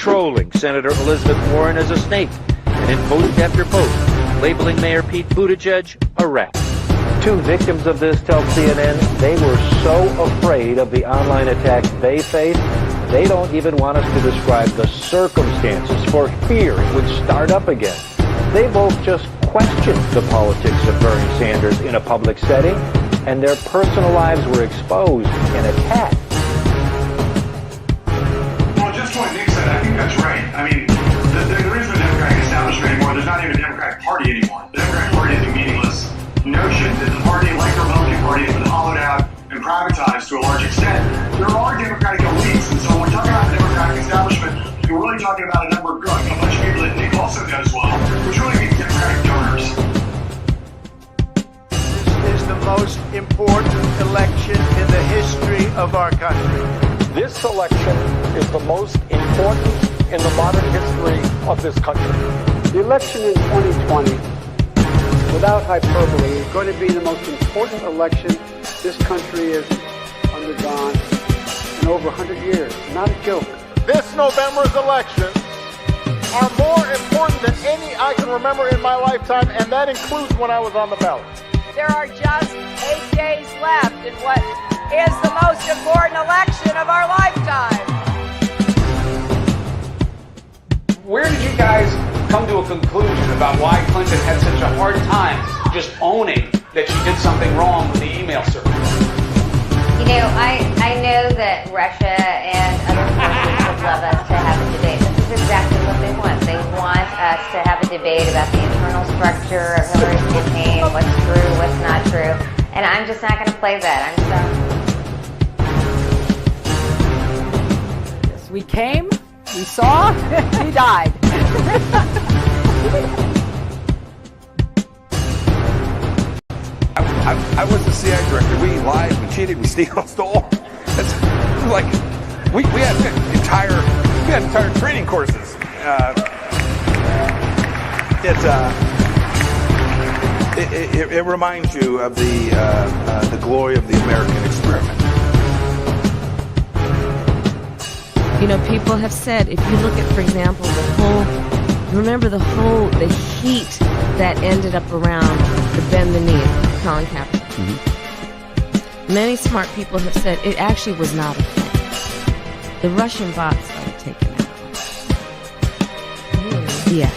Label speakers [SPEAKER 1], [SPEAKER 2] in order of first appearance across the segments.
[SPEAKER 1] trolling Senator Elizabeth Warren as a snake, and in post after post, labeling Mayor Pete Buttigieg a rat. Two victims of this tell CNN they were so afraid of the online attacks they faced, they don't even want us to describe the circumstances for fear it would start up again. They both just questioned the politics of Bernie Sanders in a public setting, and their personal lives were exposed and attacked.
[SPEAKER 2] Well, just what Nick said, I think that's right. I mean, there isn't a Democratic establishment anymore. There's not even a Democratic Party anymore. The Democratic Party is a meaningless notion that the party, like the Republican Party, has been hollowed out and privatized to a large extent. There are Democratic elites, and so when we're talking about the Democratic establishment, we're really talking about a number of a bunch of people that Nick also knows well, which really means Democratic donors.
[SPEAKER 3] This is the most important election in the history of our country.
[SPEAKER 4] This election is the most important in the modern history of this country.
[SPEAKER 5] The election in 2020, without hyperbole, is going to be the most important election this country has undergone in over 100 years. Not a joke.
[SPEAKER 4] This November's elections are more important than any I can remember in my lifetime, and that includes when I was on the ballot.
[SPEAKER 6] There are just 8 days left in what is the most important election of our lifetime.
[SPEAKER 7] Where did you guys come to a conclusion about why Clinton had such a hard time just owning that she did something wrong with the email server?
[SPEAKER 8] You know, I know that Russia and other forces would love us to have a debate. This is exactly what they want. They want us to have a debate about the internal structure of Hillary's campaign, what's true, what's not true. And I'm just not going to play that. I'm sorry.
[SPEAKER 6] Yes, we came, we saw, he died.
[SPEAKER 9] I was the CIA director. We lied, we cheated, we stole. It's like we had entire training courses. It reminds you of the glory of the American experiment.
[SPEAKER 10] You know, people have said, if you look at, for example, the heat that ended up around the bend the knee of Colin Kaepernick. Mm-hmm. Many smart people have said it actually was not a thing. The Russian bots started taking out. Really? Yes.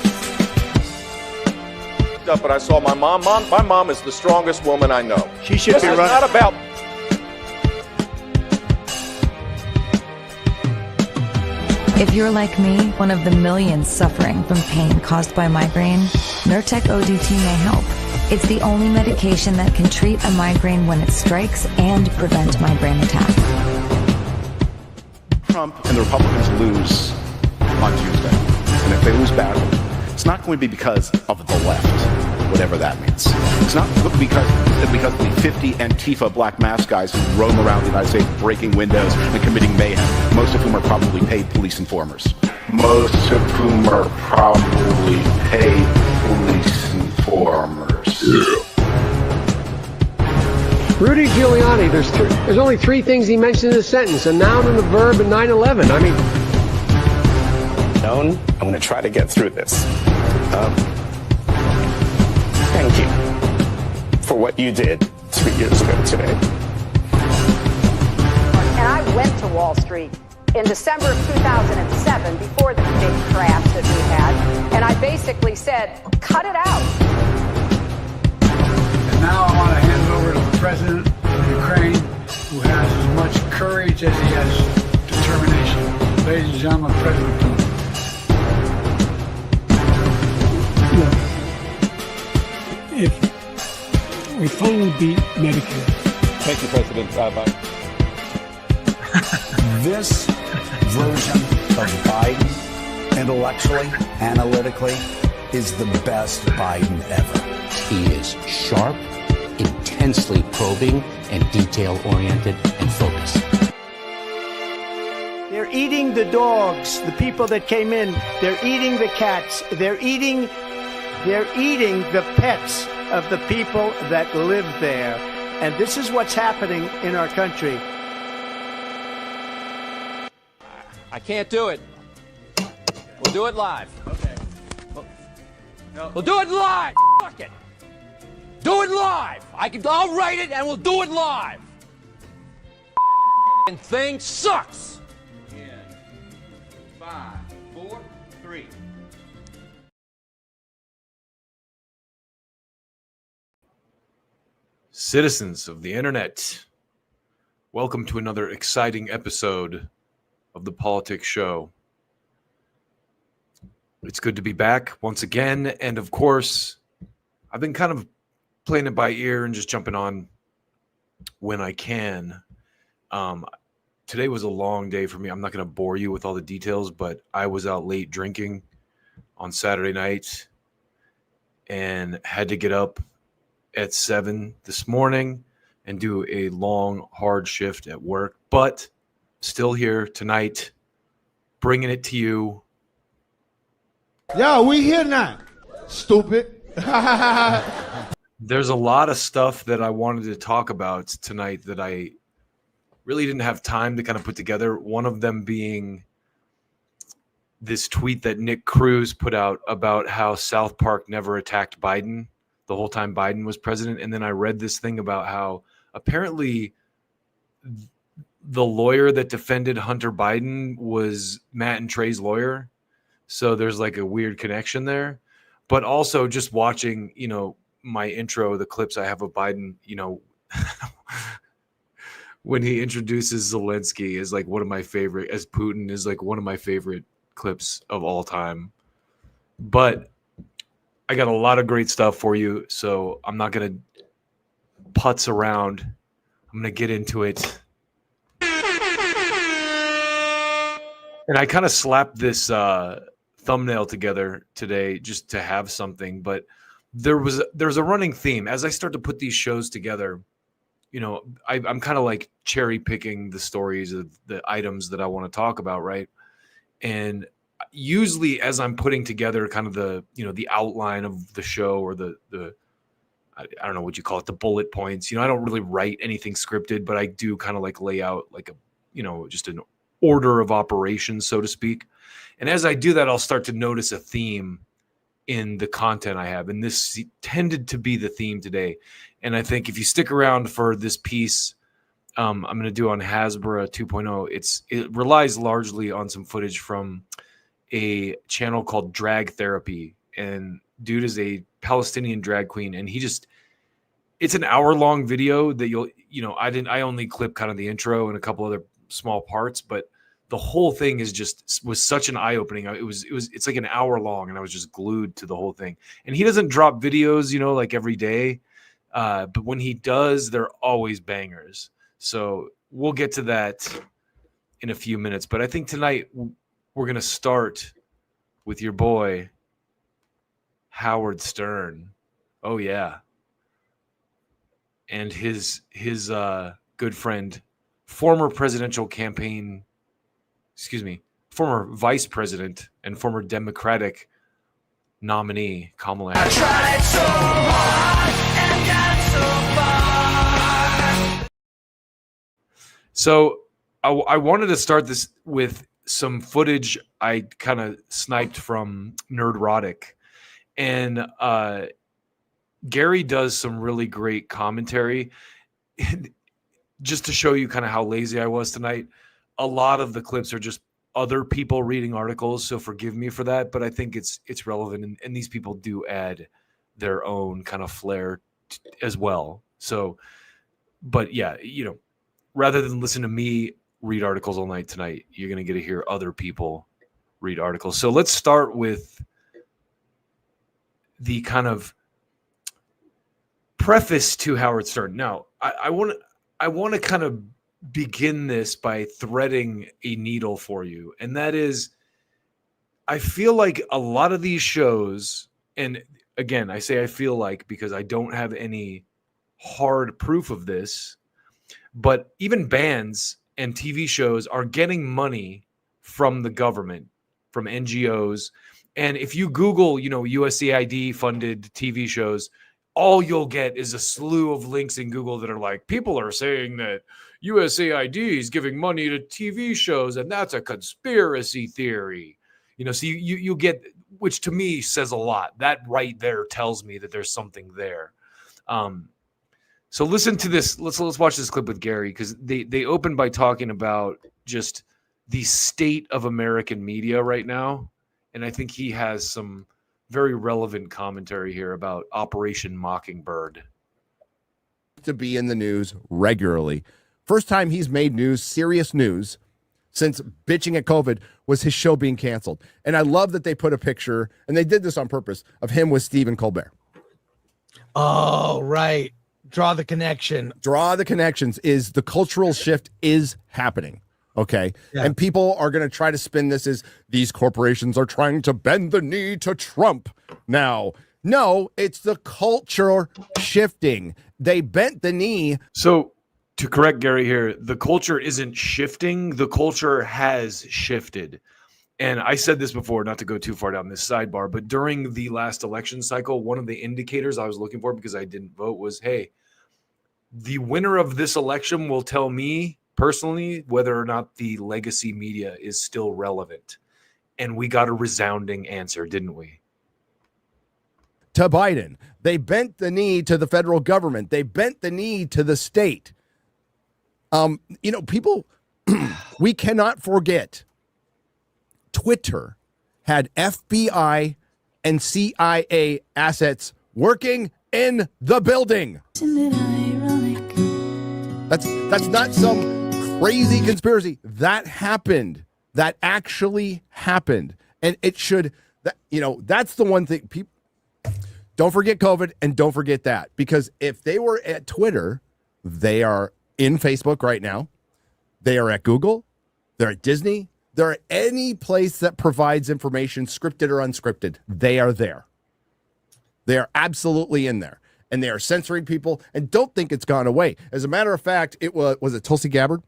[SPEAKER 4] But I saw my mom. My mom is the strongest woman I know.
[SPEAKER 3] She should
[SPEAKER 4] this
[SPEAKER 3] be
[SPEAKER 4] is
[SPEAKER 3] running.
[SPEAKER 4] Not about.
[SPEAKER 11] If you're like me, one of the millions suffering from pain caused by migraine, Nurtec ODT may help. It's the only medication that can treat a migraine when it strikes and prevent migraine attacks.
[SPEAKER 9] Trump and the Republicans lose on Tuesday, and if they lose badly, it's not going to be because of the left, whatever that means. It's not because of the 50 Antifa black mask guys who roam around the United States breaking windows and committing mayhem, most of whom are probably paid police informers.
[SPEAKER 12] Most of whom are probably paid police informers.
[SPEAKER 5] Rudy Giuliani, there's only three things he mentioned in a sentence: a noun and a verb and 9/11. I mean,
[SPEAKER 13] I'm going to try to get through this. Thank you for what you did 3 years ago today.
[SPEAKER 6] And I went to Wall Street in December of 2007, before the big crash that we had, and I basically said, cut it out.
[SPEAKER 5] and now I want to hand it over to the president of Ukraine, who has as much courage as he has determination. Ladies and gentlemen, President Putin. If we finally beat Medicare.
[SPEAKER 9] Thank you, President Biden.
[SPEAKER 14] This version of Biden, intellectually, analytically, is the best Biden ever.
[SPEAKER 15] He is sharp, intensely probing, and detail-oriented and focused.
[SPEAKER 3] They're eating the dogs, the people that came in. They're eating the cats. They're eating the pets of the people that live there. And this is what's happening in our country.
[SPEAKER 7] I can't do it.
[SPEAKER 16] We'll do it live.
[SPEAKER 17] Okay.
[SPEAKER 16] We'll do it live. Fuck it. Do it live. I'll write it and we'll do it live. And thing sucks.
[SPEAKER 17] In 5, 4, 3.
[SPEAKER 18] Citizens of the internet, welcome to another exciting episode of the Polyticks Show. It's good to be back once again, and of course, I've been kind of playing it by ear and just jumping on when I can. Today was a long day for me. I'm not going to bore you with all the details, but I was out late drinking on Saturday night and had to get up at 7 this morning and do a long, hard shift at work, but still here tonight, bringing it to you.
[SPEAKER 19] Yo, we here now, stupid.
[SPEAKER 18] There's a lot of stuff that I wanted to talk about tonight that I really didn't have time to kind of put together. One of them being this tweet that Nick Cruz put out about how South Park never attacked Biden the whole time Biden was president. And then I read this thing about how apparently the lawyer that defended Hunter Biden was Matt and Trey's lawyer. So there's like a weird connection there. But also just watching, my intro, the clips I have of Biden, when he introduces Zelensky is like one of my favorite, as Putin is like one of my favorite clips of all time. But I got a lot of great stuff for you, so I'm not going to putz around. I'm going to get into it. And I kind of slapped this thumbnail together today just to have something, but there's a running theme. As I start to put these shows together, I'm kind of like cherry picking the stories of the items that I want to talk about, right? And usually as I'm putting together kind of the outline of the show or the I don't know what you call it, the bullet points, I don't really write anything scripted, but I do kind of like lay out like a, just an order of operations, so to speak. And as I do that, I'll start to notice a theme in the content I have. And this tended to be the theme today. And I think if you stick around for this piece, I'm going to do on Hasbro 2.0. It relies largely on some footage from a channel called Drag Therapy. And dude is a Palestinian drag queen. And it's an hour-long video that I only clip kind of the intro and a couple other small parts, but the whole thing was such an eye-opening. It's like an hour long, and I was just glued to the whole thing. And he doesn't drop videos, like every day. But when he does, they're always bangers. So we'll get to that in a few minutes. But I think tonight we're going to start with your boy, Howard Stern. Oh, yeah. And his good friend, former vice president and former Democratic nominee, Kamala Harris. I tried so hard and got so far. So I wanted to start this with some footage I kind of sniped from Nerdrotic. And Gary does some really great commentary. Just to show you kind of how lazy I was tonight, a lot of the clips are just other people reading articles, so forgive me for that, but I think it's relevant, and these people do add their own kind of flair as well. So, but yeah, rather than listen to me read articles all night tonight, you're going to get to hear other people read articles. So let's start with the kind of preface to Howard Stern. Now, I want to kind of begin this by threading a needle for you. And that is, I feel like a lot of these shows, and again, I say I feel like because I don't have any hard proof of this, but even bands and TV shows are getting money from the government, from NGOs. And if you Google, USAID funded TV shows, all you'll get is a slew of links in Google that are like, people are saying that USAID is giving money to TV shows, and that's a conspiracy theory. So you get, which to me says a lot. That right there tells me that there's something there. So listen to this. Let's watch this clip with Gary, because they open by talking about just the state of American media right now, and I think he has some very relevant commentary here about Operation Mockingbird.
[SPEAKER 20] To be in the news regularly. First time he's made news, serious news, since bitching at COVID was his show being canceled. And I love that they put a picture, and they did this on purpose, of him with Stephen Colbert.
[SPEAKER 21] Oh, right. Draw the connection.
[SPEAKER 20] Draw the connections. Is the cultural shift is happening. Okay.
[SPEAKER 21] Yeah.
[SPEAKER 20] And people are going to try to spin this as these corporations are trying to bend the knee to Trump now. No, it's the culture shifting. They bent the knee.
[SPEAKER 18] So to correct Gary here, the culture isn't shifting. The culture has shifted. And I said this before, not to go too far down this sidebar, but during the last election cycle, one of the indicators I was looking for, because I didn't vote, was, hey, the winner of this election will tell me personally whether or not the legacy media is still relevant. And we got a resounding answer, didn't we?
[SPEAKER 20] To Biden. They bent the knee to the federal government. They bent the knee to the state. People, we cannot forget Twitter had FBI and CIA assets working in the building. That's not some crazy conspiracy. That happened. That actually happened. And it should, that's the one thing people don't forget COVID, and don't forget that, because if they were at Twitter, they are in Facebook right now. They are at Google. They're at Disney. They're at any place that provides information, scripted or unscripted. They are there. They are absolutely in there. And they are censoring people, and don't think it's gone away. As a matter of fact, it was it Tulsi Gabbard?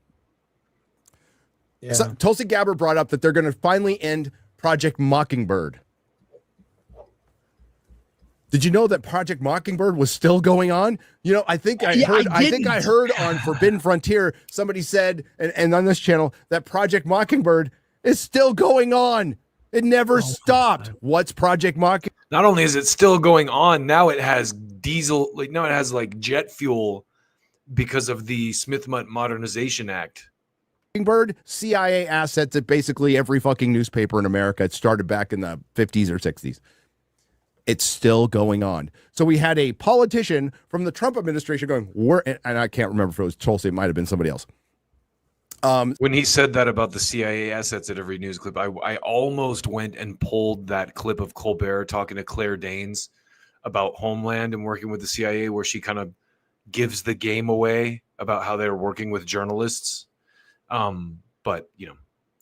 [SPEAKER 21] Yeah.
[SPEAKER 20] So, Tulsi Gabbard brought up that they're going to finally end Project Mockingbird. Did you know that Project Mockingbird was still going on? I think I heard on Forbidden Frontier, somebody said, and on this channel, that Project Mockingbird is still going on. It never stopped. What's Project Mockingbird?
[SPEAKER 18] Not only is it still going on, now it has diesel, it has jet fuel because of the Smith Modernization Act.
[SPEAKER 20] Mockingbird, CIA assets at basically every fucking newspaper in America. It started back in the 50s or 60s. It's still going on. So we had a politician from the Trump administration going, and I can't remember if it was Tulsi, it might have been somebody else.
[SPEAKER 18] When he said that about the CIA assets at every news clip, I almost went and pulled that clip of Colbert talking to Claire Danes about Homeland and working with the CIA, where she kind of gives the game away about how they're working with journalists. But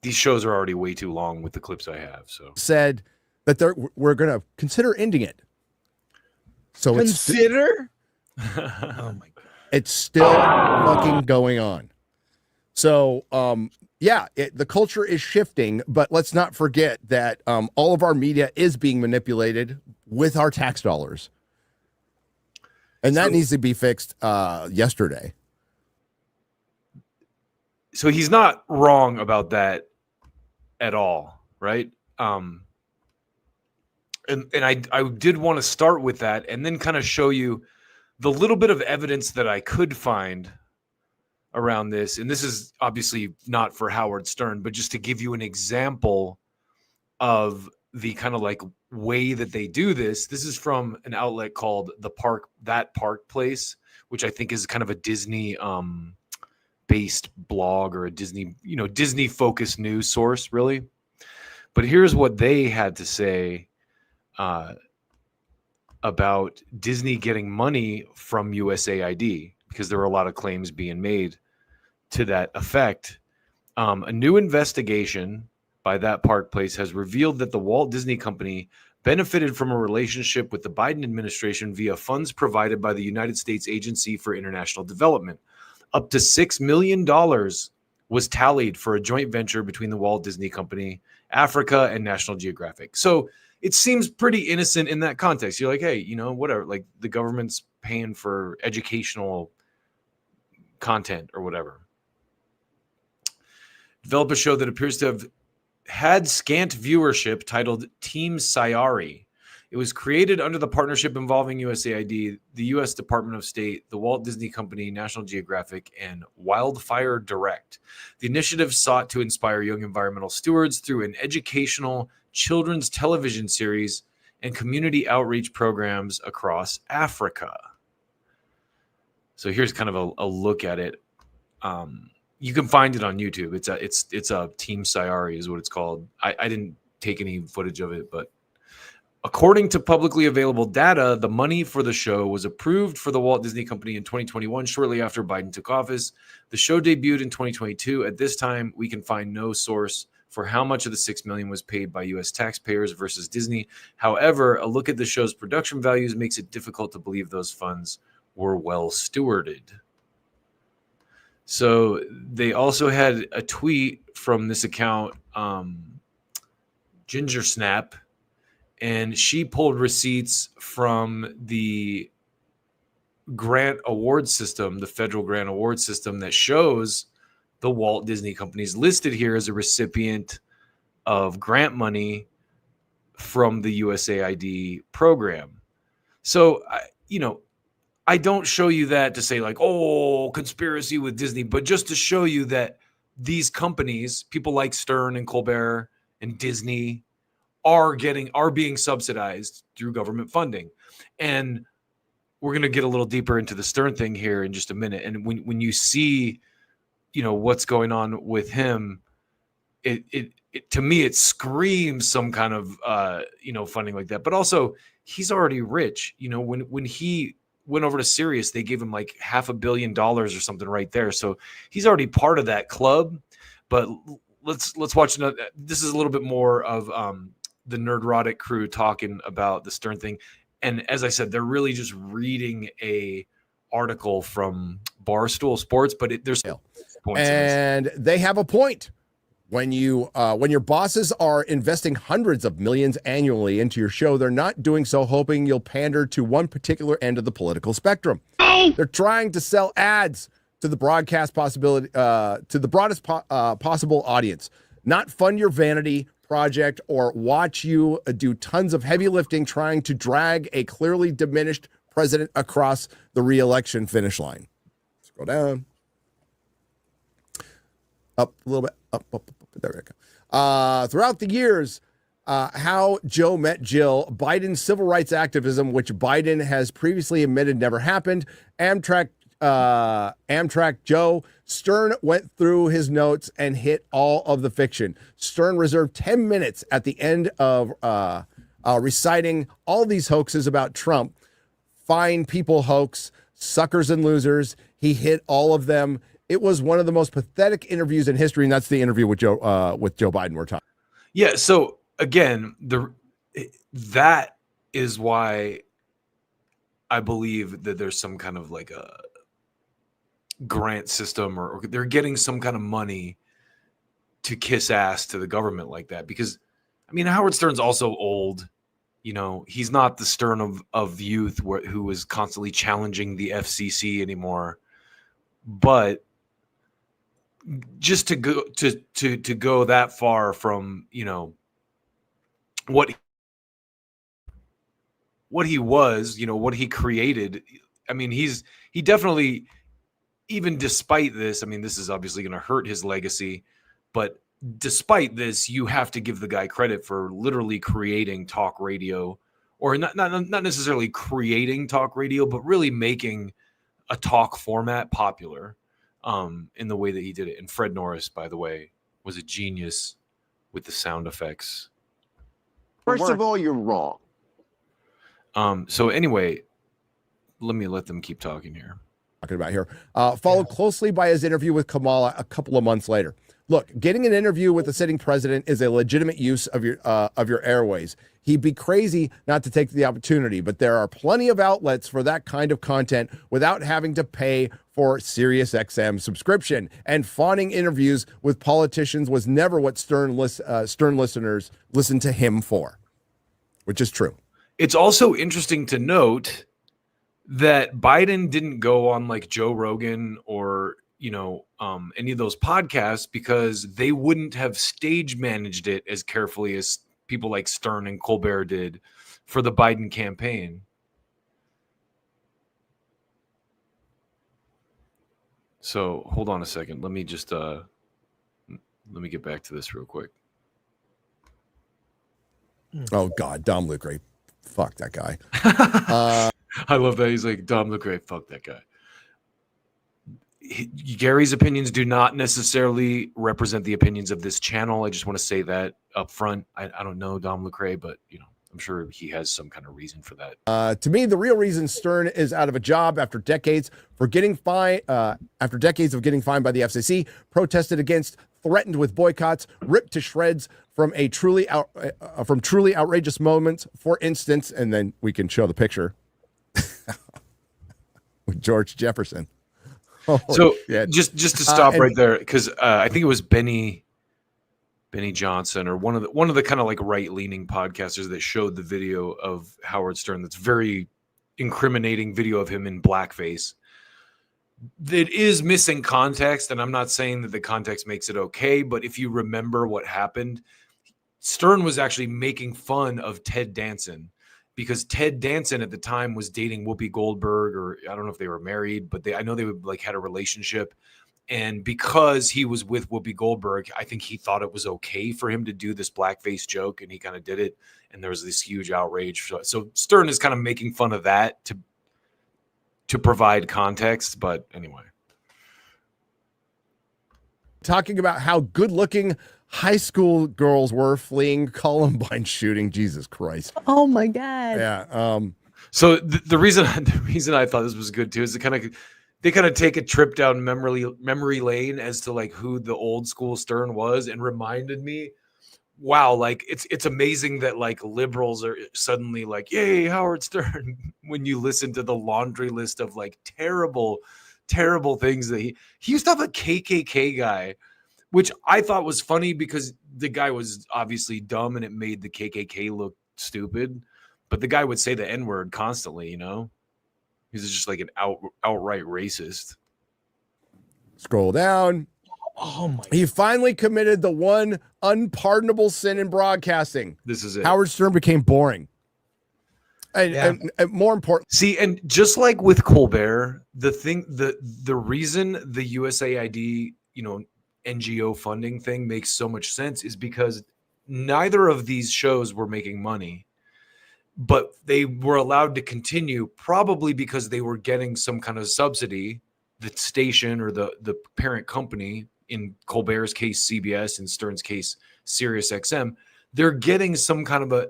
[SPEAKER 18] these shows are already way too long with the clips I have. So
[SPEAKER 20] said that we're going to consider ending it. So
[SPEAKER 21] consider?
[SPEAKER 20] Oh my God. It's still fucking going on. So, the culture is shifting, but let's not forget that all of our media is being manipulated with our tax dollars. And that needs to be fixed yesterday.
[SPEAKER 18] So he's not wrong about that at all, right? And I did want to start with that and then kind of show you the little bit of evidence that I could find around this. And this is obviously not for Howard Stern, but just to give you an example of the kind of way that they do this. This is from an outlet called That Park Place, which I think is kind of a Disney based blog, or a Disney focused news source, really. But here's what they had to say about Disney getting money from USAID, because there were a lot of claims being made to that effect. A new investigation by That Park Place has revealed that the Walt Disney Company benefited from a relationship with the Biden administration via funds provided by the United States Agency for International Development. Up to $6 million was tallied for a joint venture between the Walt Disney Company, Africa, and National Geographic. So it seems pretty innocent in that context. You're like, hey, whatever, the government's paying for educational content or whatever. Develop a show that appears to have had scant viewership titled Team Sayari. It was created under the partnership involving USAID, the U.S. Department of State, the Walt Disney Company, National Geographic, and Wildfire Direct. The initiative sought to inspire young environmental stewards through an educational children's television series and community outreach programs across Africa. So here's kind of a look at it. You can find it on YouTube. It's a Team Sayari is what it's called. I didn't take any footage of it, but according to publicly available data, the money for the show was approved for the Walt Disney Company in 2021, shortly after Biden took office. The show debuted in 2022. At this time, we can find no source for how much of the $6 million was paid by U.S. taxpayers versus Disney. However, a look at the show's production values makes it difficult to believe those funds were well stewarded. So they also had a tweet from this account, Ginger Snap, and she pulled receipts from the grant award system, the federal grant award system that shows the Walt Disney Company's listed here as a recipient of grant money from the USAID program. So, I don't show you that to say like, oh, conspiracy with Disney, but just to show you that these companies, people like Stern and Colbert and Disney, are being subsidized through government funding. And we're going to get a little deeper into the Stern thing here in just a minute. And when you see, what's going on with him, it to me, it screams some kind of, funding like that. But also, he's already rich. When he went over to Sirius, they gave him like $500 million or something right there. So he's already part of that club. But let's watch another. This is a little bit more of the Nerdrotic crew talking about the Stern thing. And as I said, they're really just reading a article from Barstool Sports, but there's points.
[SPEAKER 20] And they have a point. When your bosses are investing hundreds of millions annually into your show, they're not doing so hoping you'll pander to one particular end of the political spectrum. They're trying to sell ads to the broadcast possibility, to the broadest possible audience, not fund your vanity project or watch you do tons of heavy lifting trying to drag a clearly diminished president across the re-election finish line. Scroll down. Up a little bit. Up. There we go. Throughout the years, how Joe met Jill, Biden's civil rights activism, which Biden has previously admitted never happened, Amtrak Joe, Stern went through his notes and hit all of the fiction. Stern reserved 10 minutes at the end of reciting all these hoaxes about Trump. Fine people hoax, suckers and losers. He hit all of them. It was one of the most pathetic interviews in history, and that's the interview with Joe Biden we're talking.
[SPEAKER 18] Yeah. So again, that is why I believe that there's some kind of like a grant system, or they're getting some kind of money to kiss ass to the government like that. Because Howard Stern's also old. He's not the Stern of youth who was constantly challenging the FCC anymore. But just to go that far from what he was, what he created. He definitely, even despite this, this is obviously going to hurt his legacy, but despite this, you have to give the guy credit for literally creating talk radio, or not necessarily creating talk radio, but really making a talk format popular in the way that he did it. And Fred Norris, by the way, was a genius with the sound effects.
[SPEAKER 1] First of all, you're wrong.
[SPEAKER 18] So anyway, let them keep talking here.
[SPEAKER 20] Talking about here, followed closely by his interview with Kamala a couple of months later. Look, getting an interview with the sitting president is a legitimate use of your airways. He'd be crazy not to take the opportunity, but there are plenty of outlets for that kind of content without having to pay for SiriusXM subscription. And fawning interviews with politicians was never what Stern listeners listened to him for, which is true.
[SPEAKER 18] It's also interesting to note that Biden didn't go on like Joe Rogan or any of those podcasts because they wouldn't have stage managed it as carefully as people like Stern and Colbert did for the Biden campaign. So hold on a second. Let me just let me get back to this real quick.
[SPEAKER 20] Oh God, Dom Lucre, fuck that guy.
[SPEAKER 18] I love that he's like Dom Lucre, fuck that guy. Gary's opinions do not necessarily represent the opinions of this channel. I just want to say that up front. I don't know Dom Lucre, but I'm sure he has some kind of reason for that.
[SPEAKER 20] To me, the real reason Stern is out of a job after decades of getting fined by the FCC, protested against, threatened with boycotts, ripped to shreds from truly outrageous moments. For instance, and then we can show the picture with George Jefferson.
[SPEAKER 18] So just to stop right there, because I think it was Benny Johnson or one of the kind of like right-leaning podcasters that showed the video of Howard Stern. That's very incriminating video of him in blackface. That is missing context, and I'm not saying that the context makes it okay, but if you remember what happened, Stern was actually making fun of Ted Danson because Ted Danson at the time was dating Whoopi Goldberg, or I don't know if they were married, but I know they like had a relationship. And because he was with Whoopi Goldberg, I think he thought it was okay for him to do this blackface joke, and he kind of did it. And there was this huge outrage. So Stern is kind of making fun of that to provide context. But anyway.
[SPEAKER 20] Talking about how good-looking high school girls were fleeing Columbine shooting. Jesus Christ.
[SPEAKER 2] Oh, my God.
[SPEAKER 20] Yeah.
[SPEAKER 18] So the reason I thought this was good, too, is they kind of take a trip down memory lane as to like who the old school Stern was, and reminded me, wow, like it's amazing that like liberals are suddenly like, yay, Howard Stern, when you listen to the laundry list of like terrible things that he used to have a KKK guy, which I thought was funny because the guy was obviously dumb and it made the KKK look stupid, but the guy would say the N-word constantly, He's just like an outright racist.
[SPEAKER 20] Scroll down.
[SPEAKER 2] Oh my!
[SPEAKER 20] He finally committed the one unpardonable sin in broadcasting.
[SPEAKER 18] This is it.
[SPEAKER 20] Howard Stern became boring. And more important.
[SPEAKER 18] See, and just like with Colbert, the reason the USAID, NGO funding thing makes so much sense is because neither of these shows were making money. But they were allowed to continue probably because they were getting some kind of subsidy, the station or the parent company, in Colbert's case, CBS, in Stern's case, Sirius XM. They're getting some kind of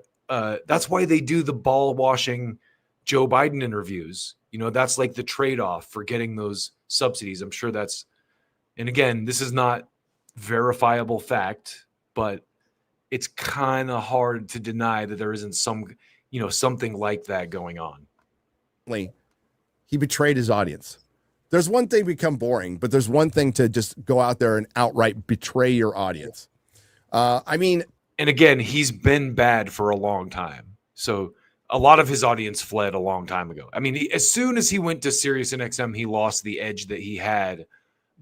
[SPEAKER 18] that's why they do the ball washing Joe Biden interviews. That's like the trade-off for getting those subsidies. I'm sure and again, this is not verifiable fact, but it's kind of hard to deny that there isn't something like that going on.
[SPEAKER 20] He betrayed his audience. There's one thing to become boring, but there's one thing to just go out there and outright betray your audience. And
[SPEAKER 18] again, he's been bad for a long time. So a lot of his audience fled a long time ago. As soon as he went to Sirius and XM, he lost the edge that he had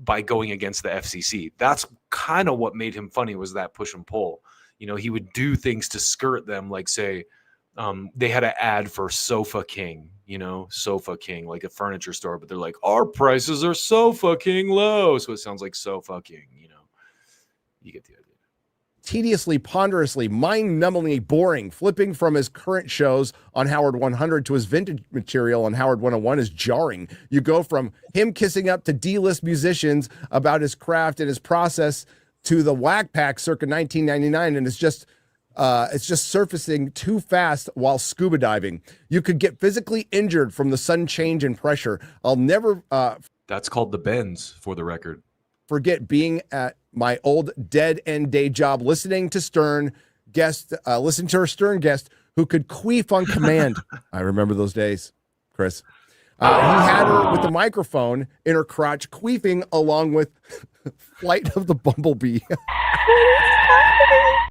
[SPEAKER 18] by going against the FCC. That's kind of what made him funny, was that push and pull. He would do things to skirt them, like say, they had an ad for Sofa King, Sofa King, like a furniture store, but they're like, our prices are Sofa King low. So it sounds like Sofa King, you get the idea.
[SPEAKER 20] Tediously, ponderously, mind-numbingly boring. Flipping from his current shows on Howard 100 to his vintage material on Howard 101 is jarring. You go from him kissing up to D-list musicians about his craft and his process to the Whack Pack circa 1999, and it's just surfacing too fast while scuba diving. You could get physically injured from the sudden change in pressure. I'll never...
[SPEAKER 18] That's called the bends, for the record.
[SPEAKER 20] Forget being at my old dead-end day job, listening to her Stern guest who could queef on command. I remember those days, Chris. He had her with the microphone in her crotch, queefing along with Flight of the Bumblebee.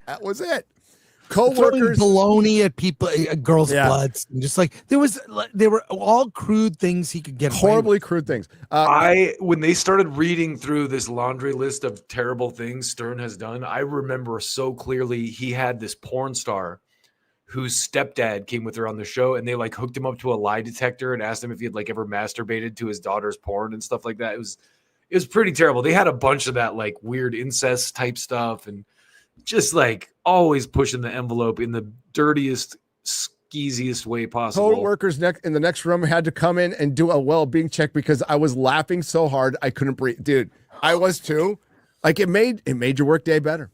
[SPEAKER 20] That was it. Co-workers
[SPEAKER 21] baloney at people, girls'
[SPEAKER 20] Yeah.
[SPEAKER 21] butts, and just like they were all crude things he could get away
[SPEAKER 20] horribly
[SPEAKER 21] with.
[SPEAKER 20] crude things.
[SPEAKER 18] When they started reading through this laundry list of terrible things Stern has done, I remember so clearly he had this porn star whose stepdad came with her on the show, and they like hooked him up to a lie detector and asked him if he had like ever masturbated to his daughter's porn and stuff like that. It was pretty terrible. They had a bunch of that like weird incest type stuff and just like always pushing the envelope in the dirtiest, skeeziest way possible.
[SPEAKER 20] Co-workers in the next room had to come in and do a well-being check because I was laughing so hard I couldn't breathe. Dude, I was too. Like it made your workday better.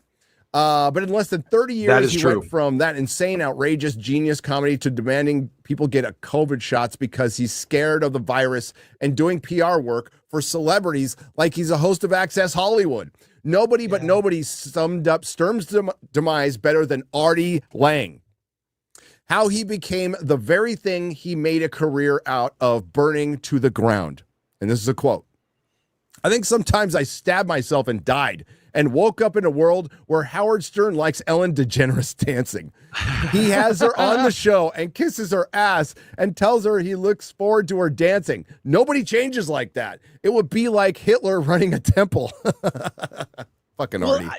[SPEAKER 20] But in less than 30 years, he went from that insane, outrageous, genius comedy to demanding people get a COVID shots because he's scared of the virus and doing PR work for celebrities like he's a host of Access Hollywood. Nobody but nobody summed up Stern's demise better than Artie Lang. How he became the very thing he made a career out of, burning to the ground. And this is a quote. I think sometimes I stabbed myself and died and woke up in a world where Howard Stern likes Ellen DeGeneres dancing. He has her on the show and kisses her ass and tells her he looks forward to her dancing. Nobody changes like that. It would be like Hitler running a temple. Fucking Artie.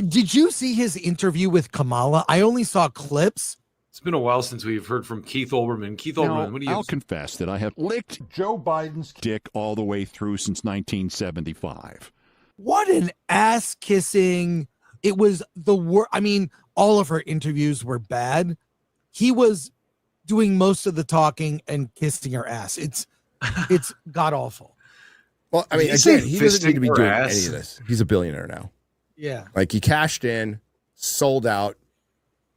[SPEAKER 21] Did you see his interview with Kamala? I only saw clips.
[SPEAKER 18] It's been a while since we've heard from Keith Olbermann. Keith Olbermann, what do you
[SPEAKER 8] I'll confess that I have licked Joe Biden's dick all the way through since 1975.
[SPEAKER 21] What an ass kissing. It was the worst. I mean, all of her interviews were bad. He was doing most of the talking and kissing her ass. It's god awful.
[SPEAKER 20] Well, I mean, again, he doesn't need to be doing any of this. He's a billionaire now.
[SPEAKER 21] Yeah.
[SPEAKER 20] Like he cashed in, sold out.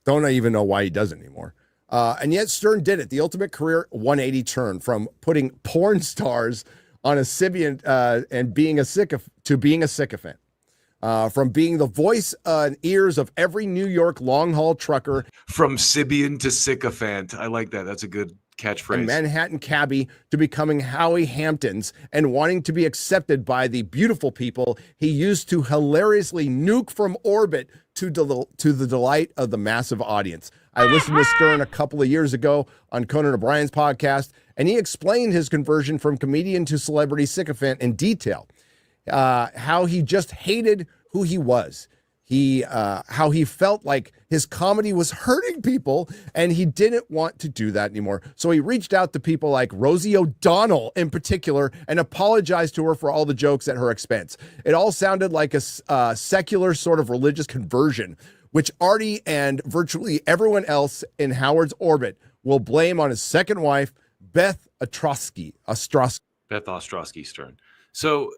[SPEAKER 20] Don't even know why he does it anymore. And yet Stern did it. The ultimate career 180 turn from putting porn stars on a Sibian and being a sycophant. From being the voice and ears of every New York long haul trucker.
[SPEAKER 18] From Sibian to sycophant. I like that. That's a good catchphrase.
[SPEAKER 20] And Manhattan cabbie to becoming Howie Hamptons and wanting to be accepted by the beautiful people he used to hilariously nuke from orbit to the delight of the massive audience. I listened to Stern a couple of years ago on Conan O'Brien's podcast, and he explained his conversion from comedian to celebrity sycophant in detail. How he just hated who he was. How he felt like his comedy was hurting people and he didn't want to do that anymore. So he reached out to people like Rosie O'Donnell in particular and apologized to her for all the jokes at her expense. It all sounded like a secular sort of religious conversion, which Artie and virtually everyone else in Howard's orbit will blame on his second wife, Beth Ostrowski.
[SPEAKER 18] Beth Ostrowski Stern. So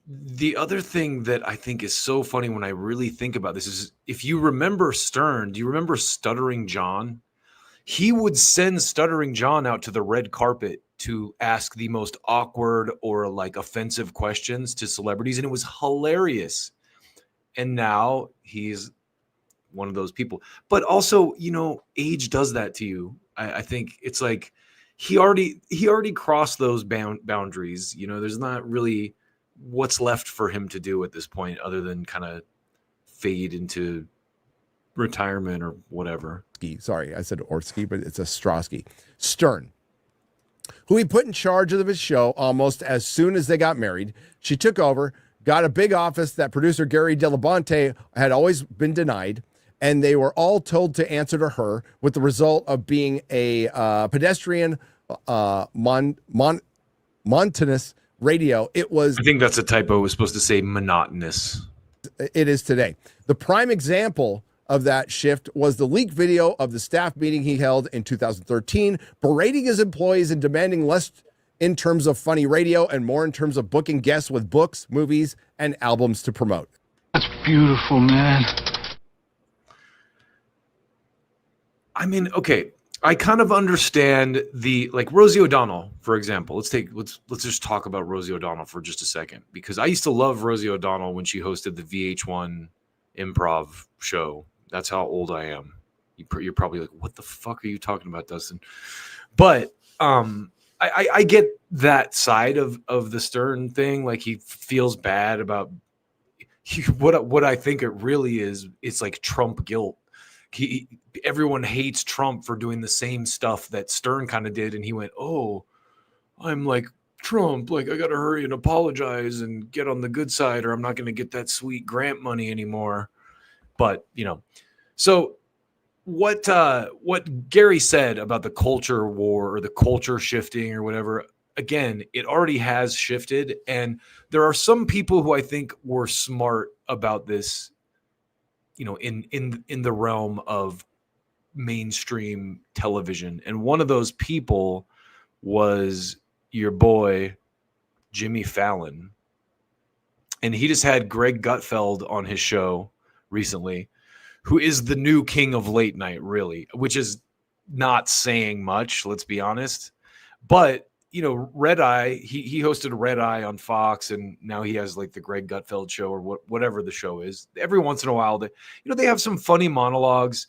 [SPEAKER 18] the other thing that I think is so funny when I really think about this is if you remember Stern, do you remember Stuttering John? He would send Stuttering John out to the red carpet to ask the most awkward or like offensive questions to celebrities, and it was hilarious. And now he's one of those people. But also, you know, age does that to you. I think it's like he already crossed those boundaries. You know, there's not really what's left for him to do at this point other than kind of fade into retirement or whatever.
[SPEAKER 20] Sorry, I said Orsky, but it's Ostrowski. Stern, who he put in charge of his show almost as soon as they got married. She took over, got a big office that producer Gary Delabonte had always been denied, and they were all told to answer to her, with the result of being a pedestrian, monotonous radio. It was.
[SPEAKER 18] I think that's a typo. It was supposed to say monotonous.
[SPEAKER 20] It is today. The prime example of that shift was the leaked video of the staff meeting he held in 2013, berating his employees and demanding less in terms of funny radio and more in terms of booking guests with books, movies, and albums to promote.
[SPEAKER 22] That's beautiful, man.
[SPEAKER 18] I mean, okay, I kind of understand the, like Rosie O'Donnell, for example. Let's just talk about Rosie O'Donnell for just a second, because I used to love Rosie O'Donnell when she hosted the VH1 improv show. That's how old I am. You're probably like, what the fuck are you talking about, Dustin? But I get that side of the Stern thing. Like he feels bad about, what I think it really is, it's like Trump guilt. Everyone hates Trump for doing the same stuff that Stern kind of did, and he went, "Oh, I'm like Trump, like I got to hurry and apologize and get on the good side, or I'm not going to get that sweet grant money anymore." But so what Gary said about the culture war or the culture shifting or whatever, again, it already has shifted, and there are some people who I think were smart about this, in the realm of mainstream television. And one of those people was your boy Jimmy Fallon. And he just had Greg Gutfeld on his show recently, who is the new king of late night, really, which is not saying much, let's be honest. But Red Eye, he hosted Red Eye on Fox, and now he has like the Greg Gutfeld show or whatever the show is. Every once in a while, they have some funny monologues.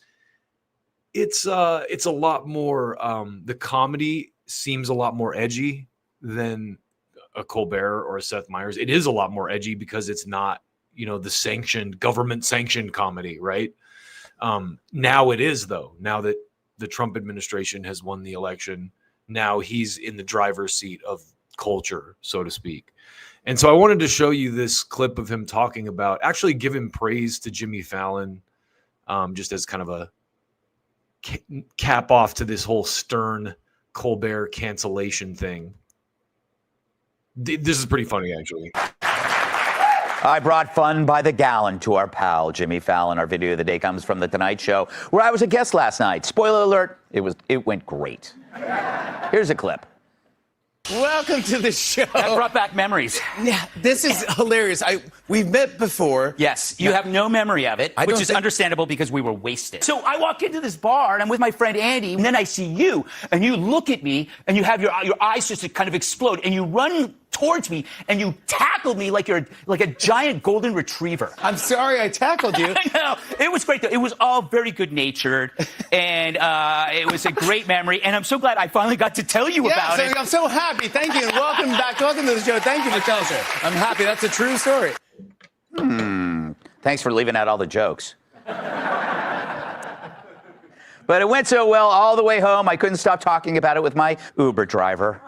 [SPEAKER 18] It's a lot more. The comedy seems a lot more edgy than a Colbert or a Seth Meyers. It is a lot more edgy because it's not the government sanctioned comedy, right? Now it is, though. Now that the Trump administration has won the election, now he's in the driver's seat of culture, so to speak. And so I wanted to show you this clip of him talking about, actually giving praise to Jimmy Fallon, just as kind of a cap off to this whole Stern Colbert cancellation thing. This is pretty funny, actually.
[SPEAKER 4] I brought fun by the gallon to our pal Jimmy Fallon. Our video of the day comes from The Tonight Show, where I was a guest last night. Spoiler alert, it went great. Here's a clip.
[SPEAKER 10] Welcome to the show.
[SPEAKER 23] That brought back memories.
[SPEAKER 10] Yeah, this is hilarious. We've met before.
[SPEAKER 23] Yes, you have no memory of it, which is understandable because we were wasted. So I walk into this bar, and I'm with my friend Andy, and then I see you, and you look at me, and you have your eyes just kind of explode, and you run towards me, and you tackled me like you're like a giant golden retriever.
[SPEAKER 10] I'm sorry I tackled you.
[SPEAKER 23] I know. It was great, though. It was all very good-natured, and it was a great memory, and I'm so glad I finally got to tell you about it.
[SPEAKER 10] I'm so happy. Thank you, and welcome back. Welcome to the show. Thank you for telling us. I'm happy. That's a true story.
[SPEAKER 4] Thanks for leaving out all the jokes. But it went so well all the way home, I couldn't stop talking about it with my Uber driver.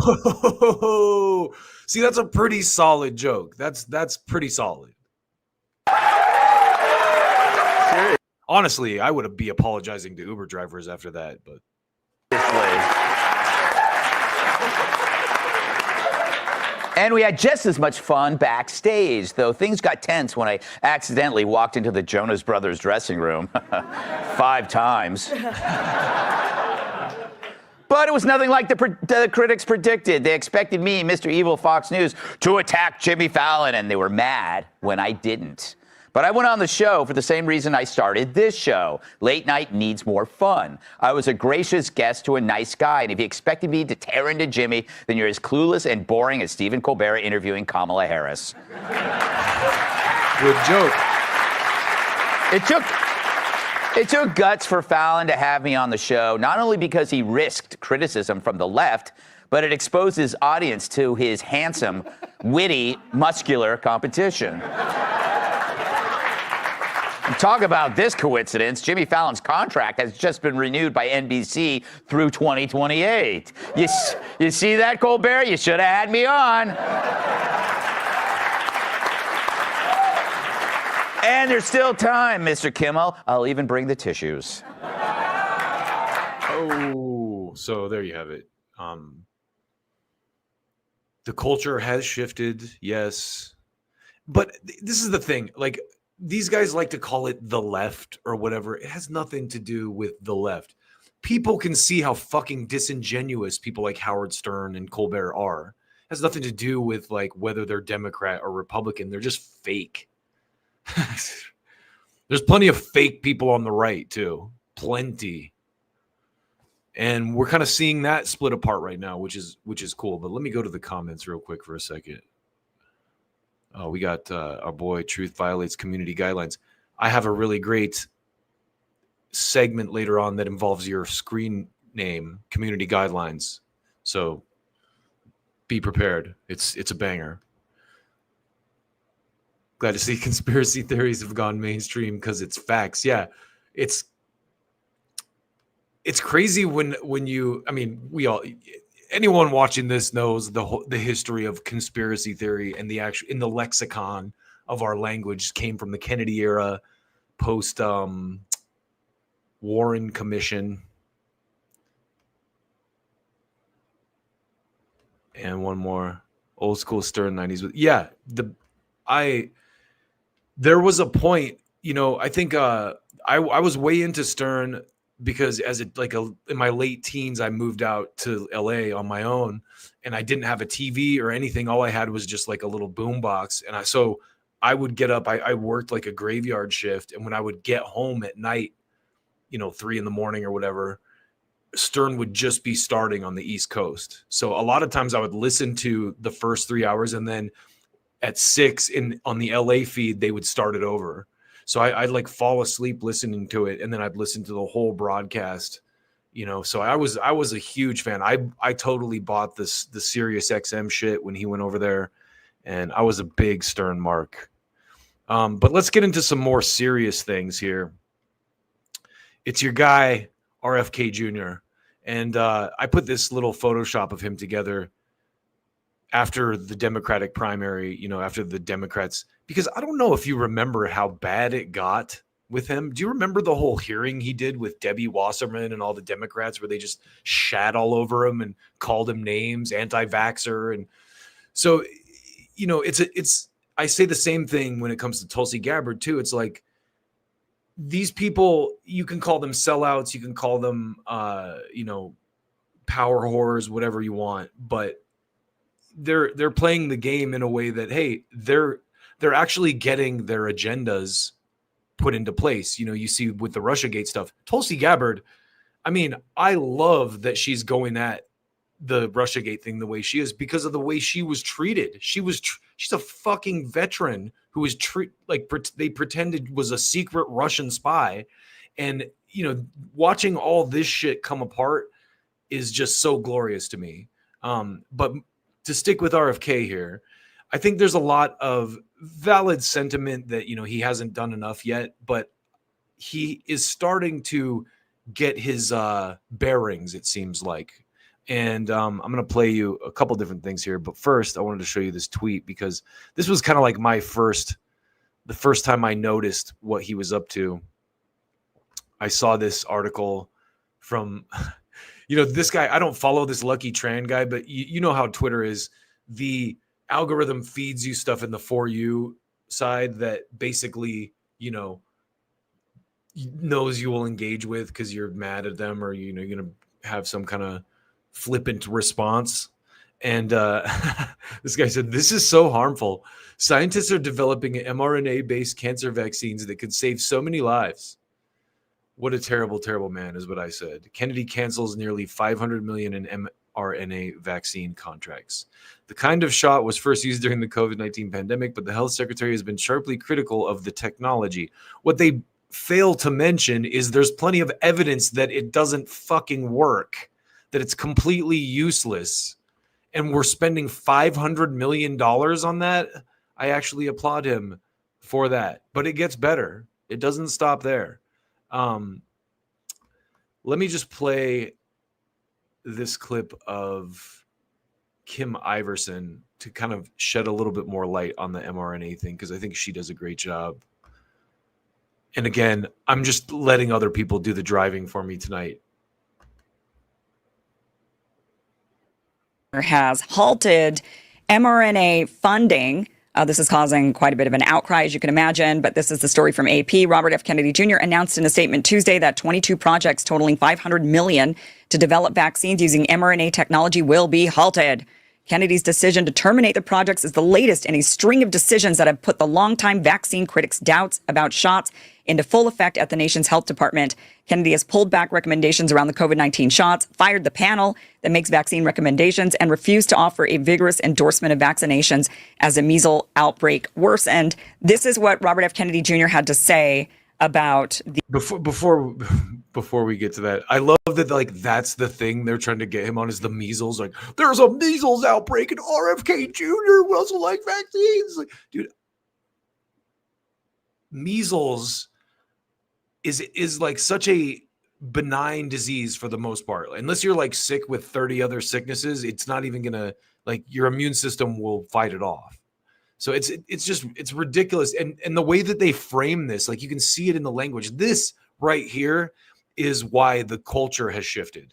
[SPEAKER 18] Oh, see, that's a pretty solid joke. That's pretty solid. Honestly, I would be apologizing to Uber drivers after that, but.
[SPEAKER 4] And we had just as much fun backstage, though things got tense when I accidentally walked into the Jonas Brothers dressing room 5 times. But it was nothing like the critics predicted. They expected me, Mr. Evil Fox News, to attack Jimmy Fallon, and they were mad when I didn't. But I went on the show for the same reason I started this show. Late night needs more fun. I was a gracious guest to a nice guy, and if you expected me to tear into Jimmy, then you're as clueless and boring as Stephen Colbert interviewing Kamala Harris.
[SPEAKER 18] Good joke.
[SPEAKER 4] It took guts for Fallon to have me on the show, not only because he risked criticism from the left, but it exposed his audience to his handsome, witty, muscular competition. Talk about this coincidence. Jimmy Fallon's contract has just been renewed by NBC through 2028. You see that, Colbert? You should have had me on. And there's still time, Mr. Kimmel. I'll even bring the tissues.
[SPEAKER 18] Oh, so there you have it. The culture has shifted, yes. But this is the thing, like, these guys like to call it the left or whatever. It has nothing to do with the left. People can see how fucking disingenuous people like Howard Stern and Colbert are. It has nothing to do with like whether they're Democrat or Republican. They're just fake. There's plenty of fake people on the right too. Plenty. And we're kind of seeing that split apart right now, which is cool. But let me go to the comments real quick for a second. Oh, we got our boy Truth Violates Community Guidelines. I have a really great segment later on that involves your screen name, Community Guidelines. So be prepared. It's a banger. Glad to see conspiracy theories have gone mainstream because it's facts. Yeah, it's crazy when you. I mean, anyone watching this knows the history of conspiracy theory and in the lexicon of our language came from the Kennedy era, post Warren Commission, and one more old school Stern 90s. Yeah, there was a point, I think I was way into Stern because in my late teens, I moved out to LA on my own and I didn't have a TV or anything. All I had was just like a little boom box. And so I would get up, I worked like a graveyard shift. And when I would get home at night, 3 a.m. or whatever, Stern would just be starting on the East Coast. So a lot of times I would listen to the first 3 hours and then at 6 on the LA feed, they would start it over. So I'd like fall asleep listening to it. And then I'd listen to the whole broadcast, so I was a huge fan. I totally bought the Sirius XM shit when he went over there. And I was a big Stern mark. But let's get into some more serious things here. It's your guy, RFK Jr. And I put this little Photoshop of him together after the Democratic primary, after the Democrats, because I don't know if you remember how bad it got with him. Do you remember the whole hearing he did with Debbie Wasserman and all the Democrats where they just shat all over him and called him names, anti-vaxxer? And so, I say the same thing when it comes to Tulsi Gabbard too. It's like, these people, you can call them sellouts, you can call them, power whores, whatever you want, but they're playing the game in a way that, hey, they're actually getting their agendas put into place. You see with the Russiagate stuff, Tulsi Gabbard, I mean, I love that she's going at the Russiagate thing the way she is because of the way she was treated. She's a fucking veteran who was they pretended was a secret Russian spy. And, watching all this shit come apart is just so glorious to me. But to stick with RFK here, I think there's a lot of valid sentiment that, he hasn't done enough yet, but he is starting to get his bearings, it seems like. And I'm going to play you a couple different things here. But first, I wanted to show you this tweet because this was kind of like the first time I noticed what he was up to. I saw this article from, this guy. I don't follow this Lucky Tran guy, but you know how Twitter is. The algorithm feeds you stuff in the For You side that basically, knows you will engage with because you're mad at them or, you're going to have some kind of flippant response. And this guy said, "This is so harmful. Scientists are developing mRNA-based cancer vaccines that could save so many lives. What a terrible, terrible man," is what I said. Kennedy cancels nearly $500 million in mRNA vaccine contracts. The kind of shot was first used during the COVID-19 pandemic, but the health secretary has been sharply critical of the technology. What they fail to mention is there's plenty of evidence that it doesn't fucking work, that it's completely useless. And we're spending $500 million on that. I actually applaud him for that, but it gets better. It doesn't stop there. Let me just play this clip of Kim Iverson to kind of shed a little bit more light on the mRNA thing, because I think she does a great job. And again, I'm just letting other people do the driving for me tonight.
[SPEAKER 11] Has halted mRNA funding. This is causing quite a bit of an outcry, as you can imagine, but this is the story from AP. Robert F. Kennedy Jr. announced in a statement Tuesday that 22 projects totaling $500 million to develop vaccines using mRNA technology will be halted. Kennedy's decision to terminate the projects is the latest in a string of decisions that have put the longtime vaccine critics' doubts about shots into full effect at the nation's health department. Kennedy has pulled back recommendations around the COVID-19 shots, fired the panel that makes vaccine recommendations, and refused to offer a vigorous endorsement of vaccinations as the measles outbreak worsened. This is what Robert F. Kennedy Jr. had to say about the...
[SPEAKER 18] Before we get to that, I love that, like, that's the thing they're trying to get him on, is the measles. Like, there's a measles outbreak and RFK Jr. wasn't like vaccines. Like, dude, measles is like such a benign disease for the most part. Unless you're like sick with 30 other sicknesses, it's not even gonna, like, your immune system will fight it off. So it's ridiculous. And the way that they frame this, like, you can see it in the language. This right here is why the culture has shifted.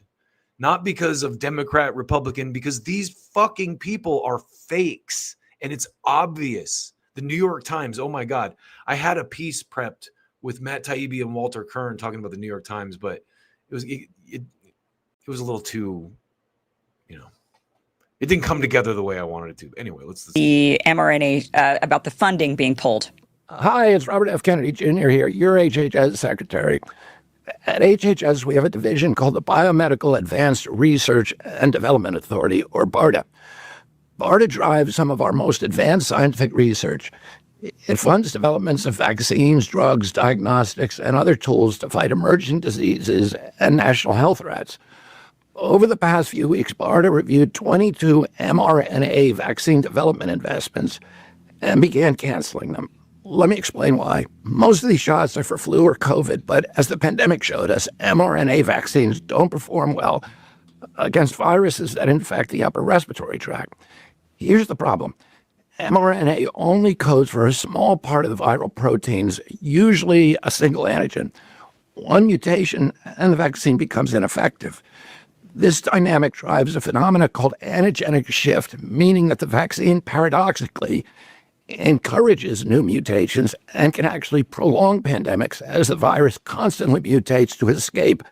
[SPEAKER 18] Not because of Democrat, Republican, because these fucking people are fakes. And it's obvious. The New York Times, oh my God. I had a piece prepped with Matt Taibbi and Walter Kern talking about the New York Times, but it was a little too, it didn't come together the way I wanted it to. Anyway, let's
[SPEAKER 11] the mRNA about the funding being pulled.
[SPEAKER 6] Hi, it's Robert F. Kennedy Jr. here, your HHS secretary. At HHS, we have a division called the Biomedical Advanced Research and Development Authority, or BARDA. BARDA drives some of our most advanced scientific research. It funds developments of vaccines, drugs, diagnostics, and other tools to fight emerging diseases and national health threats. Over the past few weeks, BARDA reviewed 22 mRNA vaccine development investments and began canceling them. Let me explain why. Most of these shots are for flu or COVID, but as the pandemic showed us, mRNA vaccines don't perform well against viruses that infect the upper respiratory tract. Here's the problem. mRNA only codes for a small part of the viral proteins, usually a single antigen. One mutation and the vaccine becomes ineffective. This dynamic drives a phenomenon called antigenic shift, meaning that the vaccine paradoxically encourages new mutations and can actually prolong pandemics as the virus constantly mutates to escape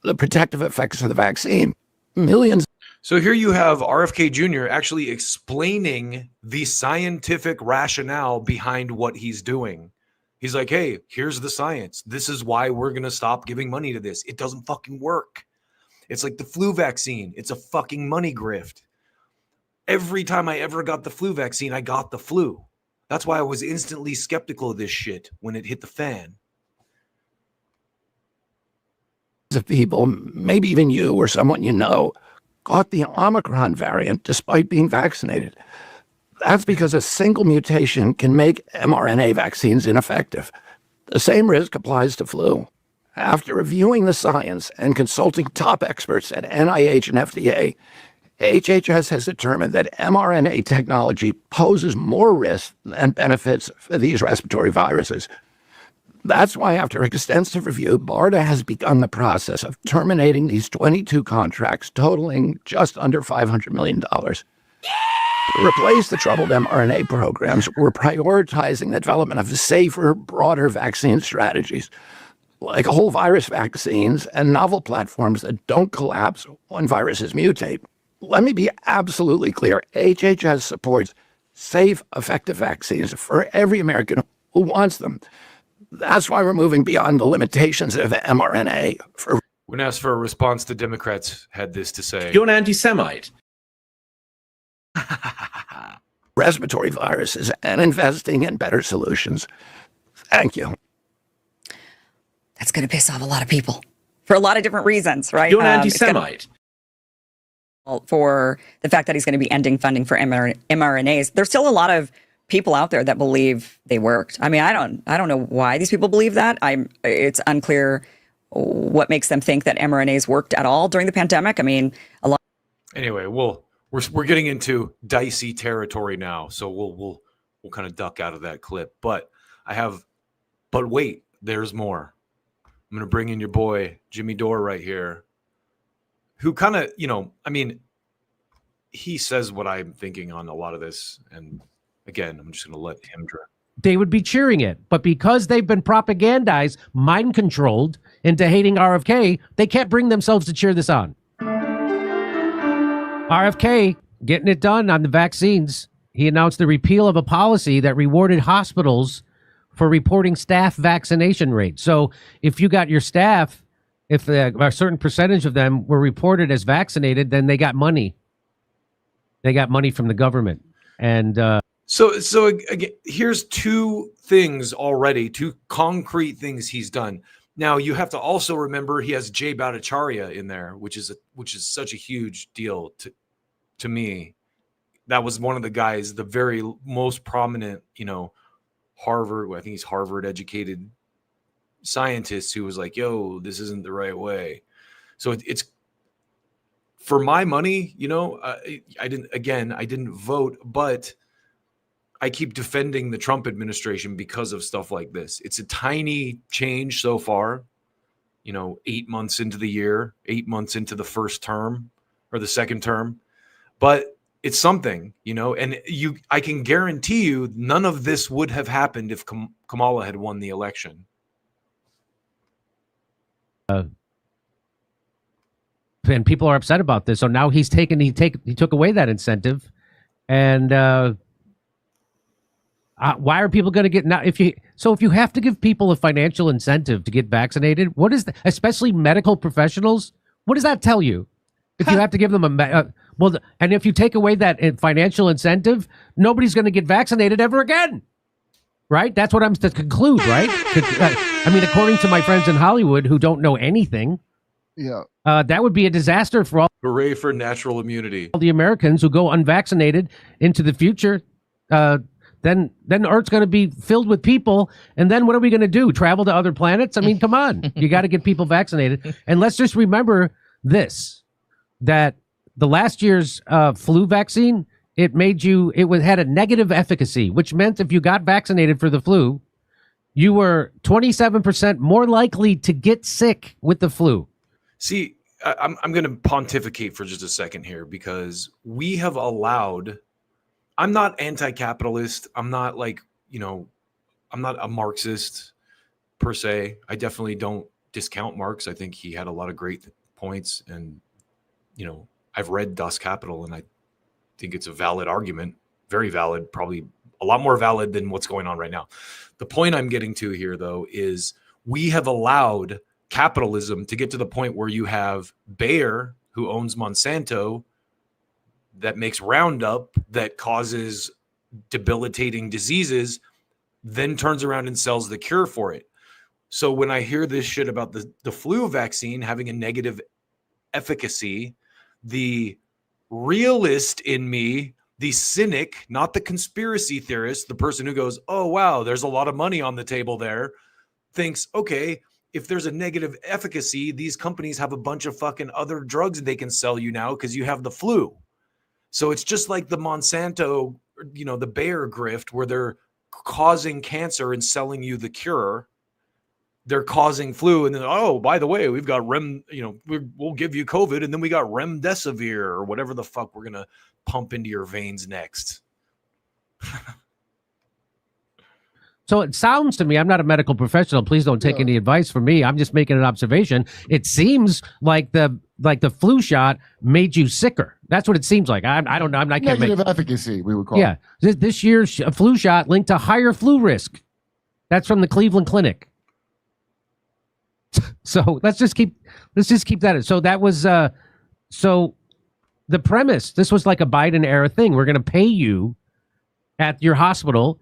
[SPEAKER 6] the protective effects of the vaccine. Millions.
[SPEAKER 18] So here you have RFK Jr. actually explaining the scientific rationale behind what he's doing. He's like, hey, here's the science. This is why we're going to stop giving money to this. It doesn't fucking work. It's like the flu vaccine. It's a fucking money grift. Every time I ever got the flu vaccine, I got the flu. That's why I was instantly skeptical of this shit when it hit the fan.
[SPEAKER 6] Of people, maybe even you or someone you know, caught the Omicron variant despite being vaccinated. That's because a single mutation can make mRNA vaccines ineffective. The same risk applies to flu. After reviewing the science and consulting top experts at NIH and FDA, HHS has determined that mRNA technology poses more risks than benefits for these respiratory viruses. That's why, after extensive review, BARDA has begun the process of terminating these 22 contracts totaling just under $500 million. To replace the troubled mRNA programs, we're prioritizing the development of safer, broader vaccine strategies, like whole virus vaccines and novel platforms that don't collapse when viruses mutate. Let me be absolutely clear. HHS supports safe, effective vaccines for every American who wants them. That's why we're moving beyond the limitations of mRNA.
[SPEAKER 18] When asked for a response, the Democrats had this to say.
[SPEAKER 12] You're an anti-Semite.
[SPEAKER 6] Respiratory viruses and investing in better solutions. Thank you.
[SPEAKER 11] That's going to piss off a lot of people for a lot of different reasons, right?
[SPEAKER 12] You're an anti-Semite.
[SPEAKER 11] For the fact that he's going to be ending funding for mRNAs. There's still a lot of people out there that believe they worked. I mean, I don't know why these people believe that. It's unclear what makes them think that mRNAs worked at all during the pandemic. I mean, a lot.
[SPEAKER 18] Anyway, we're getting into dicey territory now, so we'll kind of duck out of that clip. But wait, there's more. I'm going to bring in your boy Jimmy Dore right here, who kind of, he says what I'm thinking on a lot of this, and again, I'm just going to let him drive.
[SPEAKER 13] They would be cheering it. But because they've been propagandized, mind controlled into hating RFK, they can't bring themselves to cheer this on. RFK getting it done on the vaccines. He announced the repeal of a policy that rewarded hospitals for reporting staff vaccination rates. So if you got your staff, if a certain percentage of them were reported as vaccinated, then they got money. They got money from the government. And
[SPEAKER 18] So again, here's two concrete things he's done. Now you have to also remember he has Jay Bhattacharya in there, which is such a huge deal to me. That was one of the guys, the very most prominent, Harvard, I think he's Harvard educated scientist who was like, yo, this isn't the right way. So it's for my money, you know, I didn't vote, but I keep defending the Trump administration because of stuff like this. It's a tiny change so far, you know, 8 months into the year, 8 months into the first term or the second term, but it's something, you know, and I can guarantee you none of this would have happened if Kamala had won the election.
[SPEAKER 13] And people are upset about this. So now he took away that incentive. And why are people going to get now? If you have to give people a financial incentive to get vaccinated, what is especially medical professionals? What does that tell you? If you have to give them and if you take away that financial incentive, nobody's going to get vaccinated ever again, right? That's what I'm to conclude, right? I mean, according to my friends in Hollywood who don't know anything,
[SPEAKER 1] yeah,
[SPEAKER 13] that would be a disaster for all.
[SPEAKER 18] Hooray for natural immunity!
[SPEAKER 13] All the Americans who go unvaccinated into the future. Then the Earth's going to be filled with people, and then what are we going to do? Travel to other planets? I mean, come on. You got to get people vaccinated. And let's just remember this, that the last year's flu vaccine, it had a negative efficacy, which meant if you got vaccinated for the flu, you were 27% more likely to get sick with the flu.
[SPEAKER 18] See, I'm going to pontificate for just a second here because we have allowed... I'm not anti-capitalist. I'm not I'm not a Marxist per se. I definitely don't discount Marx. I think he had a lot of great points, and I've read Das Kapital, and I think it's a valid argument, very valid, probably a lot more valid than what's going on right now. The point I'm getting to here, though, is we have allowed capitalism to get to the point where you have Bayer, who owns Monsanto, that makes Roundup that causes debilitating diseases, then turns around and sells the cure for it. So when I hear this shit about the flu vaccine having a negative efficacy, the realist in me, the cynic, not the conspiracy theorist, the person who goes, oh, wow, there's a lot of money on the table there, thinks, okay, if there's a negative efficacy, these companies have a bunch of fucking other drugs they can sell you now because you have the flu. So it's just like the Monsanto, the Bayer grift, where they're causing cancer and selling you the cure. They're causing flu, and then, oh, by the way, we've got we'll give you COVID, and then we got remdesivir or whatever the fuck we're gonna pump into your veins next.
[SPEAKER 13] So it sounds to me, I'm not a medical professional. Please don't take any advice from me. I'm just making an observation. It seems like the flu shot made you sicker. That's what it seems like. I don't know. I'm not
[SPEAKER 1] negative efficacy. We would call it.
[SPEAKER 13] Yeah, this year's flu shot linked to higher flu risk. That's from the Cleveland Clinic. So let's just keep that. So that was so the premise. This was like a Biden era thing. We're going to pay you at your hospital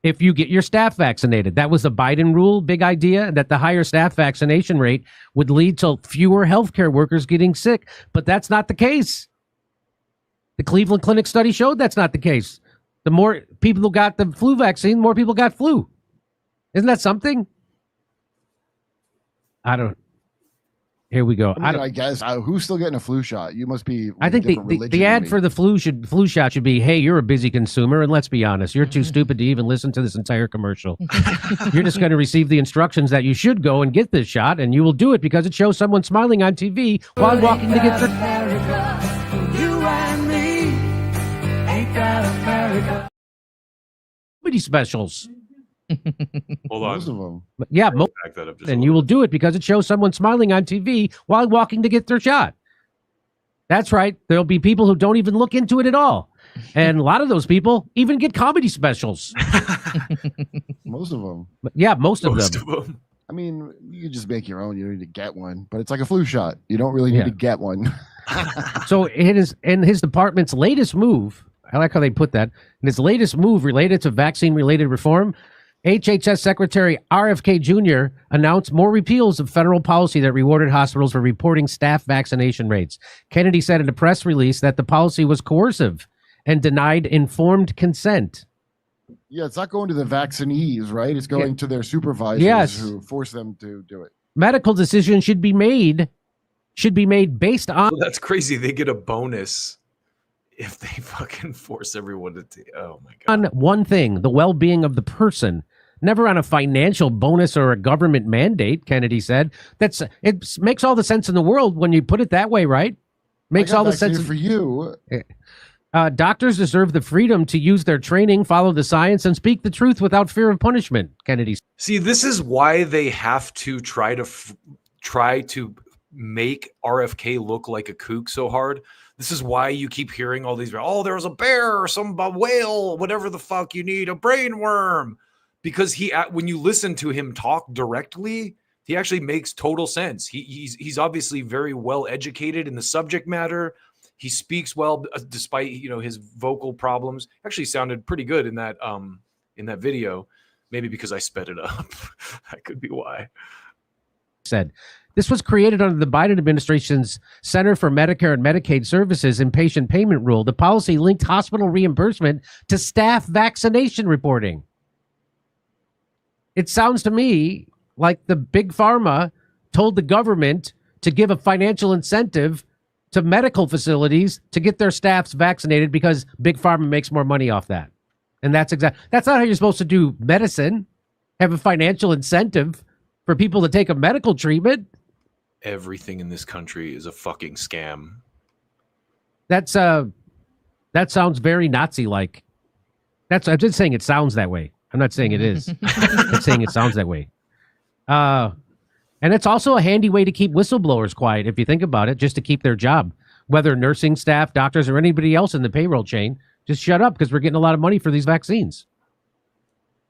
[SPEAKER 13] if you get your staff vaccinated. That was the Biden rule, big idea, that the higher staff vaccination rate would lead to fewer healthcare workers getting sick. But that's not the case. The Cleveland Clinic study showed that's not the case. The more people who got the flu vaccine, more people got flu. Isn't that something? Here we go.
[SPEAKER 1] I guess who's still getting a flu shot? You must be.
[SPEAKER 13] I think the ad for the flu shot should be, hey, you're a busy consumer, and let's be honest, you're too stupid to even listen to this entire commercial. You're just going to receive the instructions that you should go and get this shot, and you will do it because it shows someone smiling on TV while walking to get
[SPEAKER 16] You and me ain't got America.
[SPEAKER 13] comedy specials.
[SPEAKER 18] Hold on.
[SPEAKER 1] Most of them.
[SPEAKER 13] Yeah,
[SPEAKER 18] back that up just
[SPEAKER 13] and you will do it because it shows someone smiling on TV while walking to get their shot. That's right. There'll be people who don't even look into it at all. And a lot of those people even get comedy specials.
[SPEAKER 1] Most of them.
[SPEAKER 13] Yeah, most of them.
[SPEAKER 1] I mean, you can just make your own. You don't need to get one, but it's like a flu shot. You don't really need to get one.
[SPEAKER 13] So in his department's latest move, I like how they put that, in his latest move related to vaccine-related reform, HHS Secretary RFK Jr. announced more repeals of federal policy that rewarded hospitals for reporting staff vaccination rates. Kennedy said in a press release that the policy was coercive and denied informed consent.
[SPEAKER 1] Yeah, it's not going to the vaccinees, right? It's going to their supervisors
[SPEAKER 13] Yes.
[SPEAKER 1] who force them to do it.
[SPEAKER 13] Medical decisions should be made based on.
[SPEAKER 18] Well, that's crazy. They get a bonus if they fucking force everyone to take. Oh my god.
[SPEAKER 13] On one thing, the well-being of the person, never on a financial bonus or a government mandate, Kennedy said. It makes all the sense in the world when you put it that way, right? Makes all the sense
[SPEAKER 1] for you.
[SPEAKER 13] Doctors deserve the freedom to use their training, follow the science, and speak the truth without fear of punishment, Kennedy said.
[SPEAKER 18] See, this is why they have to try to make RFK look like a kook so hard. This is why you keep hearing all these, oh, there's a bear or a whale, whatever the fuck you need, a brain worm. Because when you listen to him talk directly, he actually makes total sense. He's obviously very well educated in the subject matter. He speaks well, despite his vocal problems. Actually, sounded pretty good in that video. Maybe because I sped it up. That could be why.
[SPEAKER 13] Said this was created under the Biden administration's Center for Medicare and Medicaid Services inpatient payment rule. The policy linked hospital reimbursement to staff vaccination reporting. It sounds to me like the big pharma told the government to give a financial incentive to medical facilities to get their staffs vaccinated because big pharma makes more money off that. And that's not how you're supposed to do medicine. Have a financial incentive for people to take a medical treatment.
[SPEAKER 18] Everything in this country is a fucking scam.
[SPEAKER 13] That sounds very Nazi-like. I'm just saying it sounds that way. I'm not saying it is. I'm saying it sounds that way. And it's also a handy way to keep whistleblowers quiet, if you think about it, just to keep their job. Whether nursing staff, doctors, or anybody else in the payroll chain, just shut up because we're getting a lot of money for these vaccines.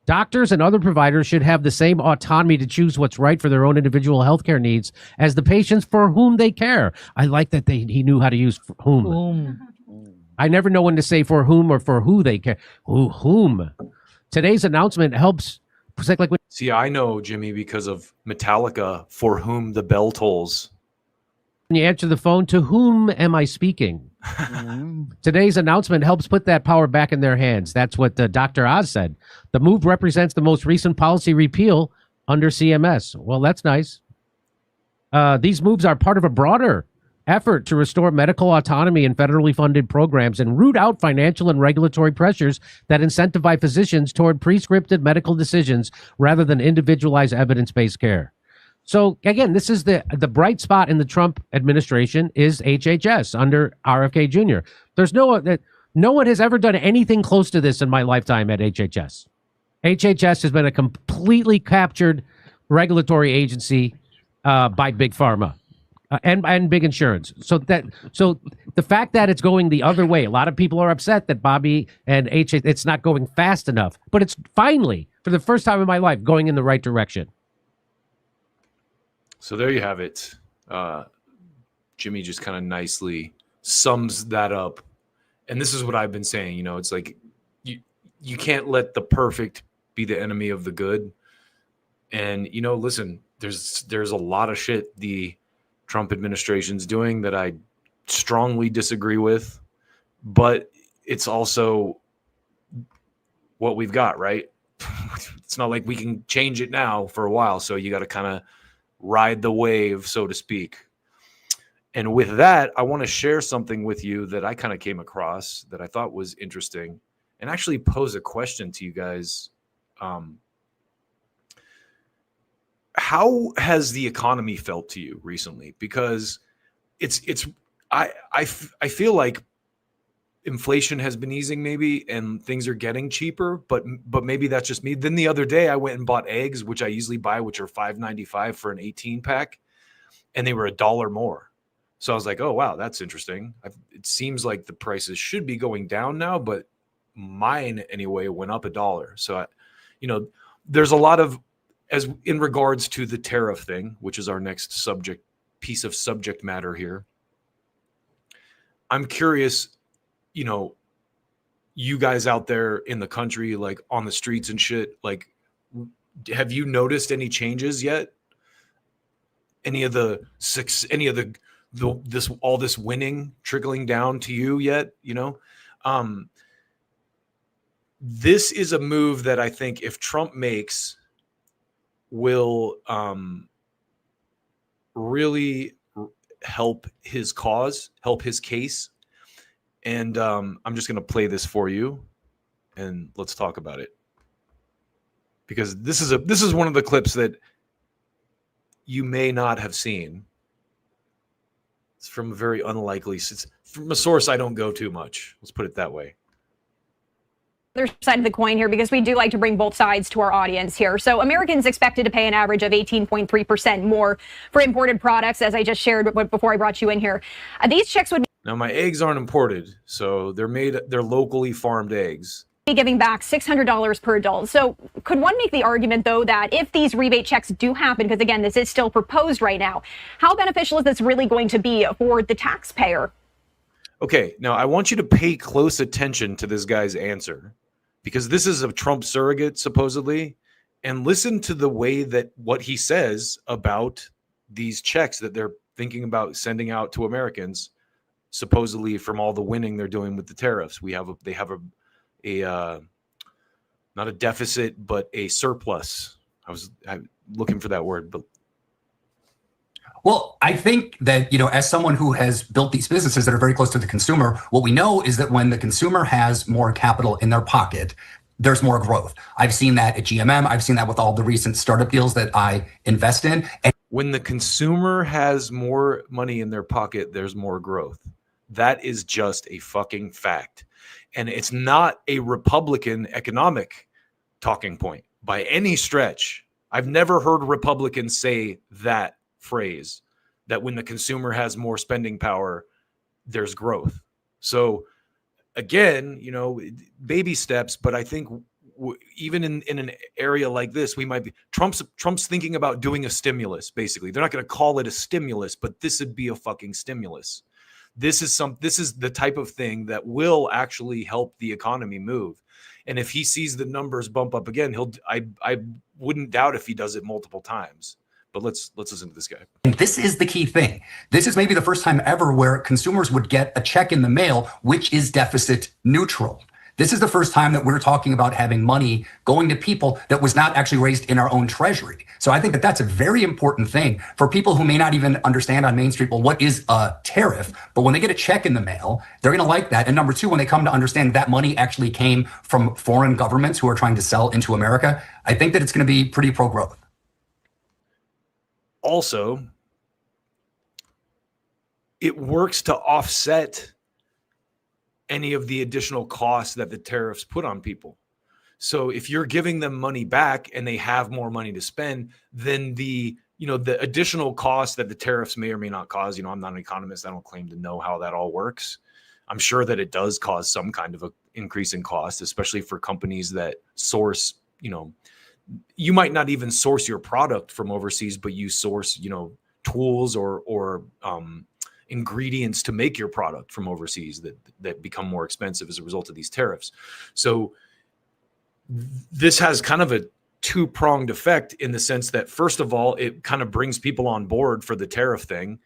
[SPEAKER 13] Doctors and other providers should have the same autonomy to choose what's right for their own individual healthcare needs as the patients for whom they care. I like that he knew how to use whom. I never know when to say for whom or for who they care. Whom. Today's announcement helps.
[SPEAKER 18] See, I know, Jimmy, because of Metallica, For Whom the Bell Tolls.
[SPEAKER 13] When you answer the phone, to whom am I speaking? Today's announcement helps put that power back in their hands. That's what Dr. Oz said. The move represents the most recent policy repeal under CMS. Well, that's nice. These moves are part of a broader effort to restore medical autonomy in federally funded programs and root out financial and regulatory pressures that incentivize physicians toward prescriptive medical decisions rather than individualized evidence-based care. So again, this is the bright spot in the Trump administration is HHS under RFK Jr. There's no one has ever done anything close to this in my lifetime at HHS. HHS has been a completely captured regulatory agency by big pharma. And big insurance. So the fact that it's going the other way, a lot of people are upset that Bobby and it's not going fast enough, but it's finally, for the first time in my life, going in the right direction.
[SPEAKER 18] So there you have it. Jimmy just kind of nicely sums that up. And this is what I've been saying, it's like you can't let the perfect be the enemy of the good. And, listen, there's a lot of shit the Trump administration's doing that I strongly disagree with, but it's also what we've got, right? It's not like we can change it now for a while. So you got to kind of ride the wave, so to speak. And with that, I want to share something with you that I kind of came across that I thought was interesting and actually pose a question to you guys. How has the economy felt to you recently? Because I feel like inflation has been easing maybe and things are getting cheaper, but maybe that's just me. Then the other day I went and bought eggs, which I usually buy, which are $5.95 for an 18 pack, and they were $1 more. So I was like, oh wow, that's interesting. It seems like the prices should be going down now, but mine anyway went up $1. So there's a lot of, as in regards to the tariff thing, which is our next piece of subject matter here. I'm curious, you guys out there in the country, like on the streets and shit, like, have you noticed any changes yet? All this winning trickling down to you yet? this is a move that I think if Trump makes will really help his cause, help his case. And I'm just going to play this for you and let's talk about it. Because this is one of the clips that you may not have seen. It's from a very unlikely, it's from a source I don't go to much. Let's put it that way.
[SPEAKER 5] Other side of the coin here, because we do like to bring both sides to our audience here. So Americans expected to pay an average of 18.3% more for imported products, as I just shared before I brought you in here. These checks would
[SPEAKER 18] Now, my eggs aren't imported, so they're locally farmed eggs.
[SPEAKER 5] Be giving back $600 per adult. So could one make the argument, though, that if these rebate checks do happen, because again, this is still proposed right now, how beneficial is this really going to be for the taxpayer?
[SPEAKER 18] Okay, now I want you to pay close attention to this guy's answer, because this is a Trump surrogate, supposedly, and listen to the way that what he says about these checks that they're thinking about sending out to Americans, supposedly from all the winning they're doing with the tariffs. They have a not a deficit, but a surplus. I'm looking for that word, but.
[SPEAKER 9] Well, I think that, as someone who has built these businesses that are very close to the consumer, what we know is that when the consumer has more capital in their pocket, there's more growth. I've seen that at GMM. I've seen that with all the recent startup deals that I invest in. And
[SPEAKER 18] when the consumer has more money in their pocket, there's more growth. That is just a fucking fact. And it's not a Republican economic talking point by any stretch. I've never heard Republicans say that phrase, that when the consumer has more spending power, there's growth. So again, baby steps, but I think even in an area like this, we might be Trump's thinking about doing a stimulus. Basically, they're not going to call it a stimulus, but this would be a fucking stimulus. This is the type of thing that will actually help the economy move. And if he sees the numbers bump up again, I wouldn't doubt if he does it multiple times. But let's listen to this guy.
[SPEAKER 9] And this is the key thing. This is maybe the first time ever where consumers would get a check in the mail, which is deficit neutral. This is the first time that we're talking about having money going to people that was not actually raised in our own treasury. So I think that that's a very important thing for people who may not even understand on Main Street, well, what is a tariff? But when they get a check in the mail, they're going to like that. And number two, when they come to understand that money actually came from foreign governments who are trying to sell into America, I think that it's going to be pretty pro-growth.
[SPEAKER 18] Also, it works to offset any of the additional costs that the tariffs put on people. So if you're giving them money back and they have more money to spend, then the additional costs that the tariffs may or may not cause, I'm not an economist. I don't claim to know how that all works. I'm sure that it does cause some kind of an increase in cost, especially for companies that source, you might not even source your product from overseas, but you source, tools or ingredients to make your product from overseas that become more expensive as a result of these tariffs. So this has kind of a two-pronged effect in the sense that, first of all, it kind of brings people on board for the tariff thing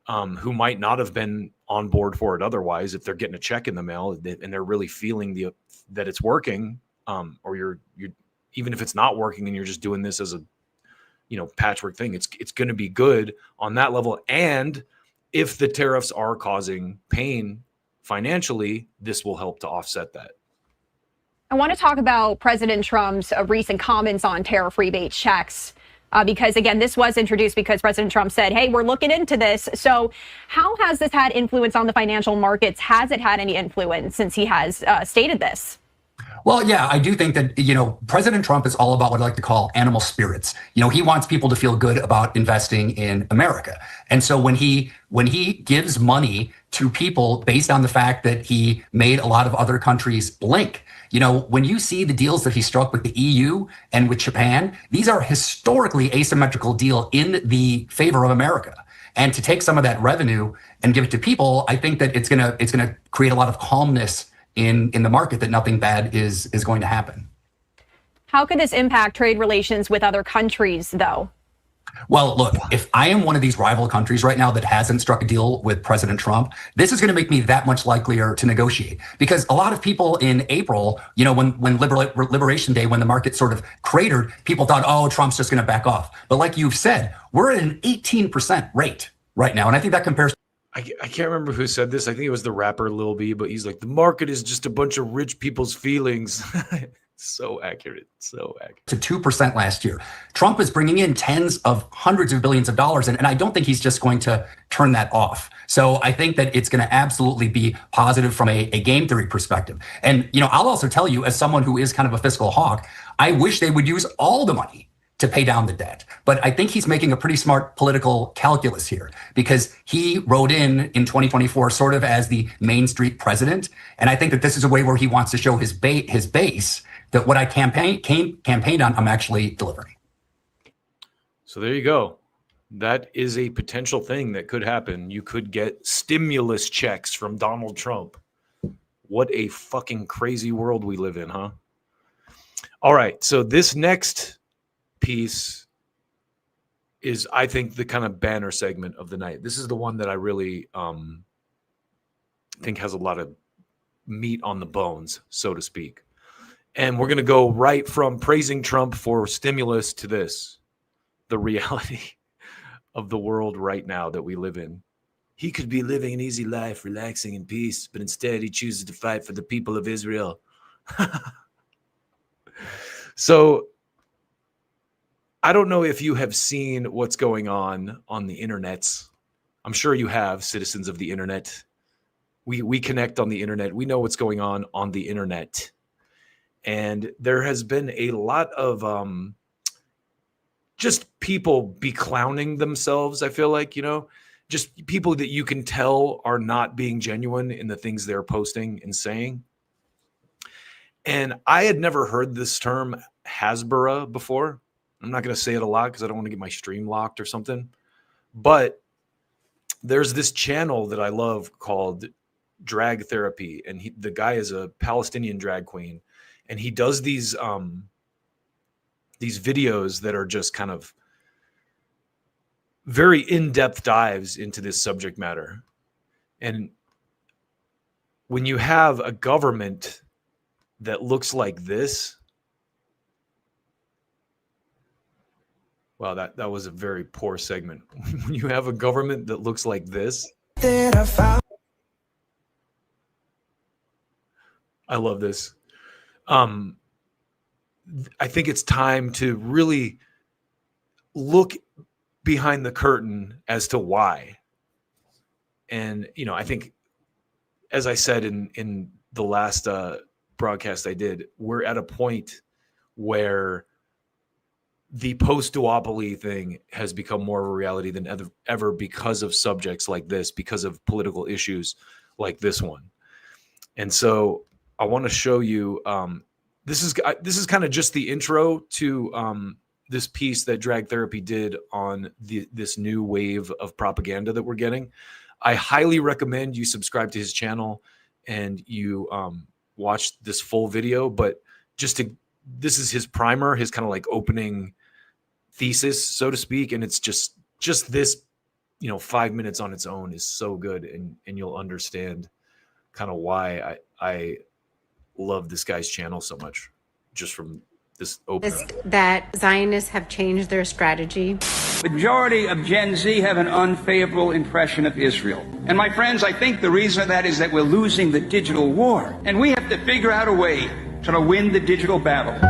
[SPEAKER 18] who might not have been on board for it otherwise if they're getting a check in the mail and they're really feeling that it's working, or you're even if it's not working and you're just doing this as a patchwork thing, it's going to be good on that level. And if the tariffs are causing pain financially, this will help to offset that.
[SPEAKER 5] I want to talk about President Trump's recent comments on tariff rebate checks, because, again, this was introduced because President Trump said, hey, we're looking into this. So how has this had influence on the financial markets? Has it had any influence since he has stated this?
[SPEAKER 9] Well, yeah, I do think that, President Trump is all about what I like to call animal spirits. He wants people to feel good about investing in America. And so when he gives money to people based on the fact that he made a lot of other countries blink, when you see the deals that he struck with the EU and with Japan, these are historically asymmetrical deal in the favor of America. And to take some of that revenue and give it to people, I think that it's gonna create a lot of calmness in the market that nothing bad is going to happen.
[SPEAKER 5] How could this impact trade relations with other countries, though?
[SPEAKER 9] Well, look, if I am one of these rival countries right now that hasn't struck a deal with President Trump, this is going to make me that much likelier to negotiate. Because a lot of people in April, you know, when Liberation Day, when the market sort of cratered, people thought, oh, Trump's just going to back off. But like you've said, we're at an 18% rate right now. And I think that compares.
[SPEAKER 18] I can't remember who said this. I think it was the rapper Lil B, but he's like, the market is just a bunch of rich people's feelings. So accurate. So accurate.
[SPEAKER 9] To 2% last year. Trump is bringing in tens of hundreds of billions of dollars. And I don't think he's just going to turn that off. So I think that it's going to absolutely be positive from a game theory perspective. And, you know, I'll also tell you, as someone who is kind of a fiscal hawk, I wish they would use all the money to pay down the debt. But I think he's making a pretty smart political calculus here, because he rode in 2024 sort of as the Main Street president. And I think that this is a way where he wants to show his base that what I campaigned on, I'm actually delivering.
[SPEAKER 18] So there you go. That is a potential thing that could happen. You could get stimulus checks from Donald Trump. What a fucking crazy world we live in, huh? All right. So this next piece is, I think, the kind of banner segment of the night. This is the one that I really think has a lot of meat on the bones, so to speak. And we're going to go right from praising Trump for stimulus to this, the reality of the world right now that we live in. He could be living an easy life, relaxing in peace, but instead he chooses to fight for the people of Israel. So I don't know if you have seen what's going on the internets. I'm sure you have, citizens of the internet. We connect on the internet. We know what's going on the internet. And there has been a lot of just people be clowning themselves, I feel like, you know, just people that you can tell are not being genuine in the things they're posting and saying. And I had never heard this term Hasbara before. I'm not going to say it a lot because I don't want to get my stream locked or something. But there's this channel that I love called Drag Therapy. And the guy is a Palestinian drag queen. And he does these videos that are just kind of very in-depth dives into this subject matter. And when you have a government that looks like this, wow, that was a very poor segment. When you have a government that looks like this, I love this. I think it's time to really look behind the curtain as to why. And, you know, I think, as I said in the last broadcast I did, we're at a point where the post-duopoly thing has become more of a reality than ever because of subjects like this, because of political issues like this one. And so I want to show you, this is kind of just the intro to this piece that Drag Therapy did on this new wave of propaganda that we're getting. I highly recommend you subscribe to his channel and you watch this full video. But this is his primer, his kind of like opening thesis, so to speak, and it's just this, you know, 5 minutes on its own is so good, and you'll understand kind of why I love this guy's channel so much, just from this opening.
[SPEAKER 12] That Zionists have changed their strategy.
[SPEAKER 17] Majority of Gen Z have an unfavorable impression of Israel. And my friends, I think the reason of that is that we're losing the digital war. And we have to figure out a way to win the digital battle.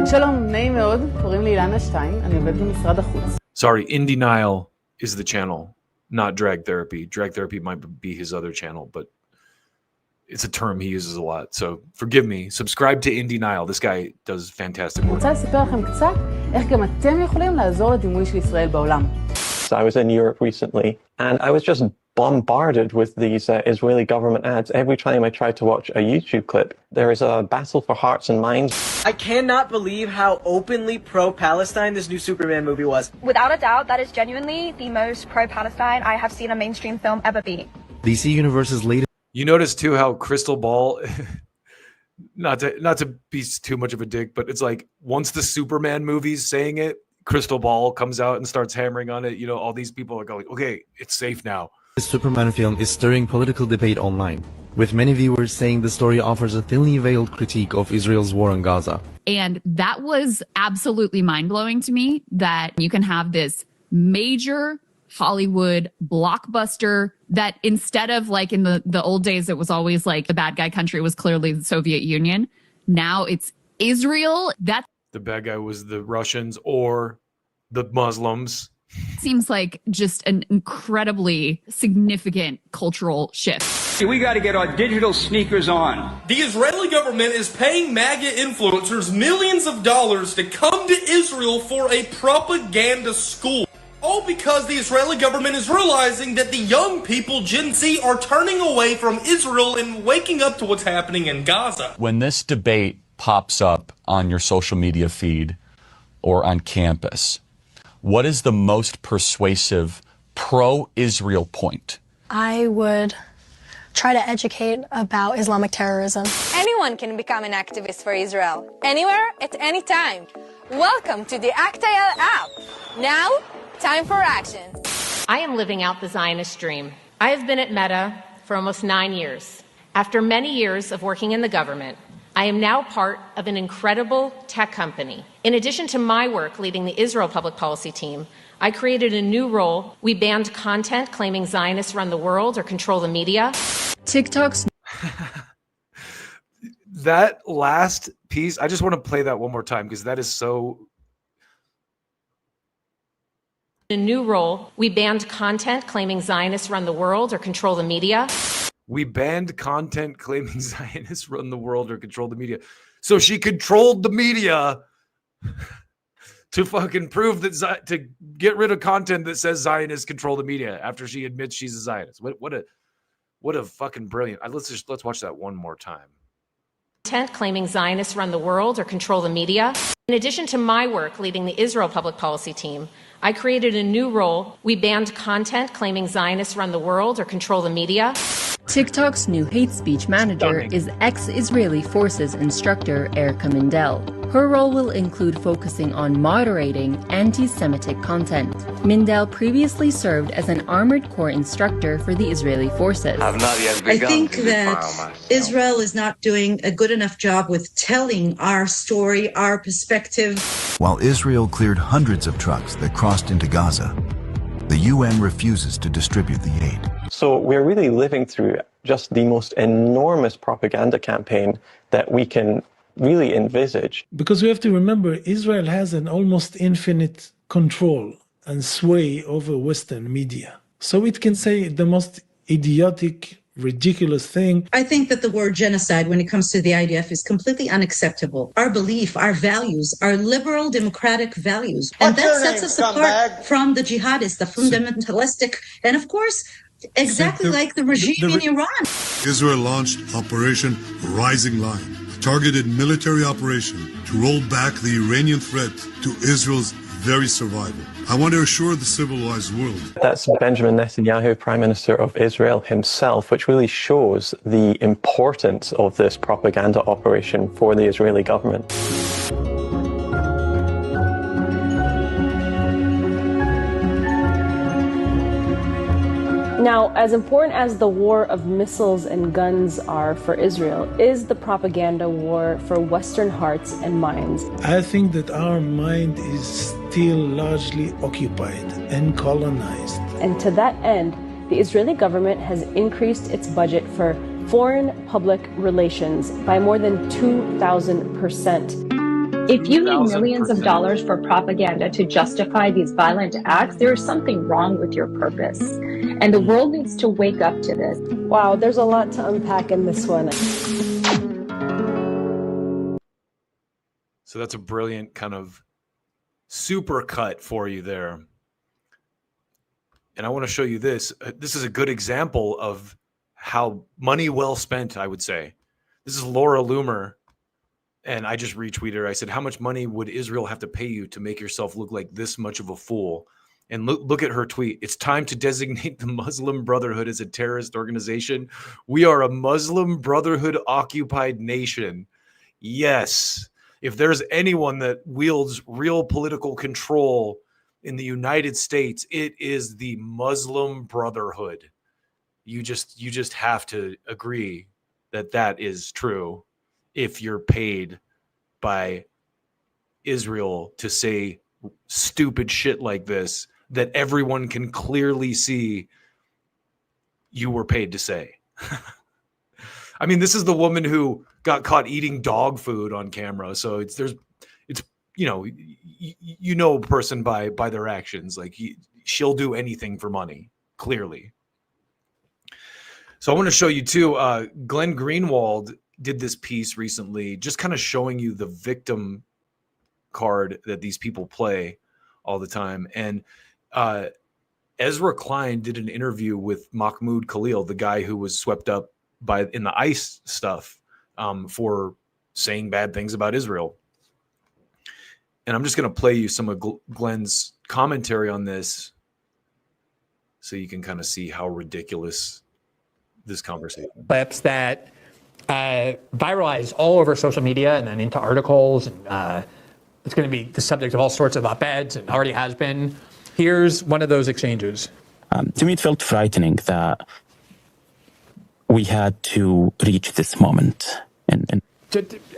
[SPEAKER 14] שלום, נעים מאוד, קוראים לי אילנה שטיין, אני עובדת במשרד החוץ.
[SPEAKER 18] Sorry, In Denial is the channel, not Drag Therapy. Drag Therapy might be his other channel, but it's a term he uses a lot. So forgive me. Subscribe to In Denial. This guy does fantastic work.
[SPEAKER 14] אני רוצה לספר לכם קצת איך גם אתם יכולים לעזור לדימוי של ישראל בעולם.
[SPEAKER 15] I was in Europe recently, and I was just bombarded with these Israeli government ads. Every time I tried to watch a YouTube clip, there is a battle for hearts and minds.
[SPEAKER 24] I cannot believe how openly pro-Palestine this new Superman movie was.
[SPEAKER 25] Without a doubt, that is genuinely the most pro-Palestine I have seen a mainstream film ever be.
[SPEAKER 26] DC Universe's latest.
[SPEAKER 18] You notice too how Crystal Ball not to be too much of a dick, but it's like once the Superman movie's saying it, Crystal Ball comes out and starts hammering on it. You know, all these people are going, okay, it's safe now.
[SPEAKER 2] The Superman film is stirring political debate online, with many viewers saying the story offers a thinly veiled critique of Israel's war on Gaza.
[SPEAKER 3] And that was absolutely mind-blowing to me, that you can have this major Hollywood blockbuster that instead of like in the old days, it was always like the bad guy country was clearly the Soviet Union. Now it's Israel. That
[SPEAKER 18] The bad guy was the Russians or the Muslims.
[SPEAKER 3] seems like just an incredibly significant cultural shift.
[SPEAKER 17] We got to get our digital sneakers on.
[SPEAKER 7] The Israeli government is paying MAGA influencers millions of dollars to come to Israel for a propaganda school. All because the Israeli government is realizing that the young people, Gen Z, are turning away from Israel and waking up to what's happening in Gaza.
[SPEAKER 8] When this debate pops up on your social media feed or on campus, what is the most persuasive pro-Israel point?
[SPEAKER 25] I would try to educate about Islamic terrorism.
[SPEAKER 19] Anyone can become an activist for Israel, anywhere, at any time. Welcome to the Actael app. Now, time for action.
[SPEAKER 26] I am living out the Zionist dream. I have been at Meta for almost 9 years. After many years of working in the government, I am now part of an incredible tech company. In addition to my work leading the Israel public policy team, I created a new role. We banned content claiming Zionists run the world or control the media.
[SPEAKER 3] TikTok's
[SPEAKER 18] That last piece, I just want to play that one more time because that is so.
[SPEAKER 26] A new role. We banned content claiming Zionists run the world or control the media.
[SPEAKER 18] We banned content claiming Zionists run the world or control the media. So she controlled the media to fucking prove that to get rid of content that says Zionists control the media after she admits she's a Zionist. What a fucking brilliant. Let's watch that one more time.
[SPEAKER 26] Content claiming Zionists run the world or control the media. In addition to my work leading the Israel public policy team, I created a new role. We banned content claiming Zionists run the world or control the media.
[SPEAKER 27] TikTok's new hate speech manager is ex-Israeli Forces instructor Erica Mindell. Her role will include focusing on moderating anti-Semitic content. Mindell previously served as an Armored Corps instructor for the Israeli Forces.
[SPEAKER 28] I think that Israel is not doing a good enough job with telling our story, our perspective.
[SPEAKER 29] While Israel cleared hundreds of trucks that crossed into Gaza, the UN refuses to distribute the aid.
[SPEAKER 15] So we're really living through just the most enormous propaganda campaign that we can really envisage.
[SPEAKER 30] Because we have to remember, Israel has an almost infinite control and sway over Western media. So it can say the most idiotic, ridiculous thing.
[SPEAKER 28] I think that the word genocide, when it comes to the IDF, is completely unacceptable. Our belief, our values, our liberal democratic values. And that sets us apart from the jihadists, the fundamentalistic, and of course, exactly like the regime in Iran.
[SPEAKER 31] Israel launched Operation Rising Lion, a targeted military operation to roll back the Iranian threat to Israel's very survival. I want to assure the civilized world.
[SPEAKER 15] That's Benjamin Netanyahu, Prime Minister of Israel himself, which really shows the importance of this propaganda operation for the Israeli government.
[SPEAKER 32] Now, as important as the war of missiles and guns are for Israel, is the propaganda war for Western hearts and minds.
[SPEAKER 30] I think that our mind is still largely occupied and colonized.
[SPEAKER 32] And to that end, the Israeli government has increased its budget for foreign public relations by more than 2,000%.
[SPEAKER 33] If you need millions of dollars for propaganda to justify these violent acts, there is something wrong with your purpose. And the world needs to wake up to this.
[SPEAKER 32] Wow, there's a lot to unpack in this one.
[SPEAKER 18] So that's a brilliant kind of super cut for you there. And I want to show you this. This is a good example of how money well spent, I would say. This is Laura Loomer. And I just retweeted her. I said, how much money would Israel have to pay you to make yourself look like this much of a fool? And look at her tweet. It's time to designate the Muslim Brotherhood as a terrorist organization. We are a Muslim Brotherhood occupied nation. Yes. If there's anyone that wields real political control in the United States, it is the Muslim Brotherhood. You just have to agree that that is true if you're paid by Israel to say stupid shit like this that everyone can clearly see you were paid to say. I mean, this is the woman who got caught eating dog food on camera. So it's you know a person by their actions. Like she'll do anything for money, clearly. So I want to show you too, Glenn Greenwald did this piece recently, just kind of showing you the victim card that these people play all the time. And Ezra Klein did an interview with Mahmoud Khalil, the guy who was swept up in the ICE stuff for saying bad things about Israel. And I'm just going to play you some of Glenn's commentary on this so you can kind of see how ridiculous this conversation is.
[SPEAKER 1] Clips that viralized all over social media and then into articles. And it's going to be the subject of all sorts of op-eds and already has been. Here's one of those exchanges.
[SPEAKER 4] To me, it felt frightening that we had to reach this moment. And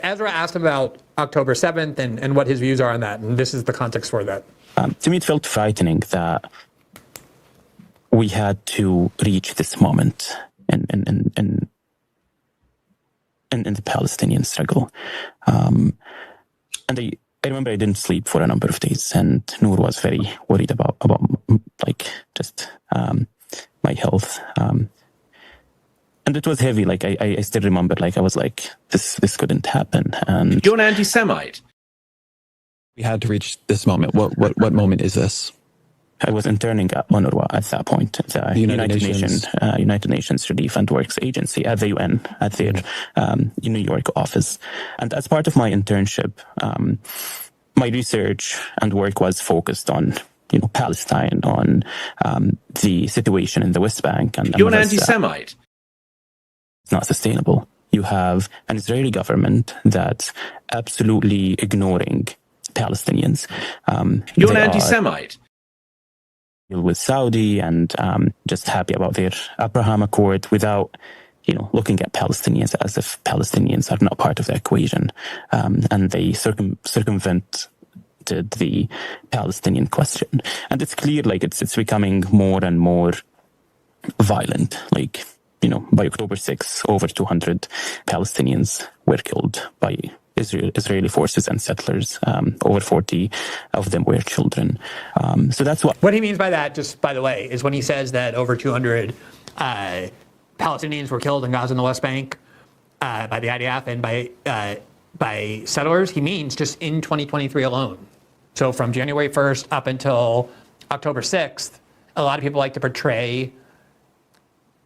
[SPEAKER 1] Ezra asked about October 7th and what his views are on that, and this is the context for that.
[SPEAKER 4] To me, it felt frightening that we had to reach this moment in the Palestinian struggle. And I remember I didn't sleep for a number of days, and Noor was very worried about like just my health. And it was heavy. Like I still remember, like I was like, this couldn't happen. And
[SPEAKER 5] you're an anti-Semite.
[SPEAKER 4] We had to reach this moment. What moment is this? I was interning at UNRWA at that point, the United Nations Relief and Works Agency at the UN, at their New York office. And as part of my internship, my research and work was focused on, Palestine, on the situation in the West Bank. And
[SPEAKER 5] you're an anti-Semite.
[SPEAKER 4] It's not sustainable. You have an Israeli government that's absolutely ignoring Palestinians.
[SPEAKER 5] You're an anti-Semite.
[SPEAKER 4] With Saudi and just happy about their Abraham Accord without, looking at Palestinians as if Palestinians are not part of the equation. And they circumvent the Palestinian question. And it's clear, like, it's becoming more and more violent. Like, by October 6th, over 200 Palestinians were killed by Israeli forces and settlers. Over 40 of them were children. So that's what
[SPEAKER 1] he means by that, just by the way, is when he says that over 200 Palestinians were killed in Gaza and the West Bank by the IDF and by settlers, he means just in 2023 alone. So from January 1st up until October 6th, a lot of people like to portray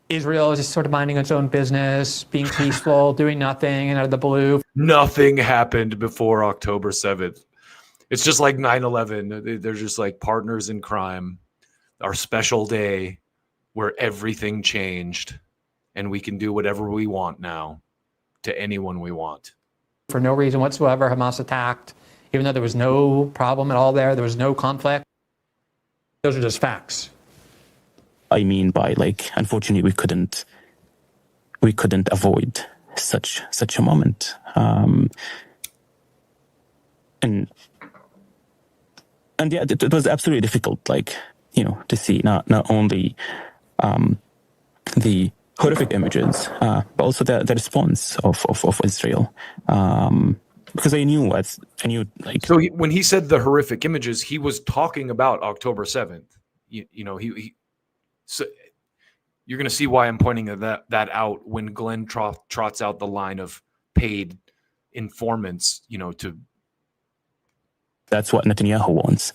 [SPEAKER 1] Israel is just sort of minding its own business, being peaceful, doing nothing, and out of the blue.
[SPEAKER 18] Nothing happened before October 7th. It's just like 9/11. They're just like partners in crime. Our special day where everything changed and we can do whatever we want now to anyone we want.
[SPEAKER 1] For no reason whatsoever, Hamas attacked, even though there was no problem at all there. There was no conflict. Those are just facts.
[SPEAKER 4] I mean by, like, unfortunately we couldn't avoid such a moment. And yeah, it was absolutely difficult, like, to see not only the horrific images, but also the response of Israel. Because I knew like.
[SPEAKER 18] So when he said the horrific images, he was talking about October 7th. So you're going to see why I'm pointing that out when Glenn trots out the line of paid informants, to.
[SPEAKER 4] That's what Netanyahu wants.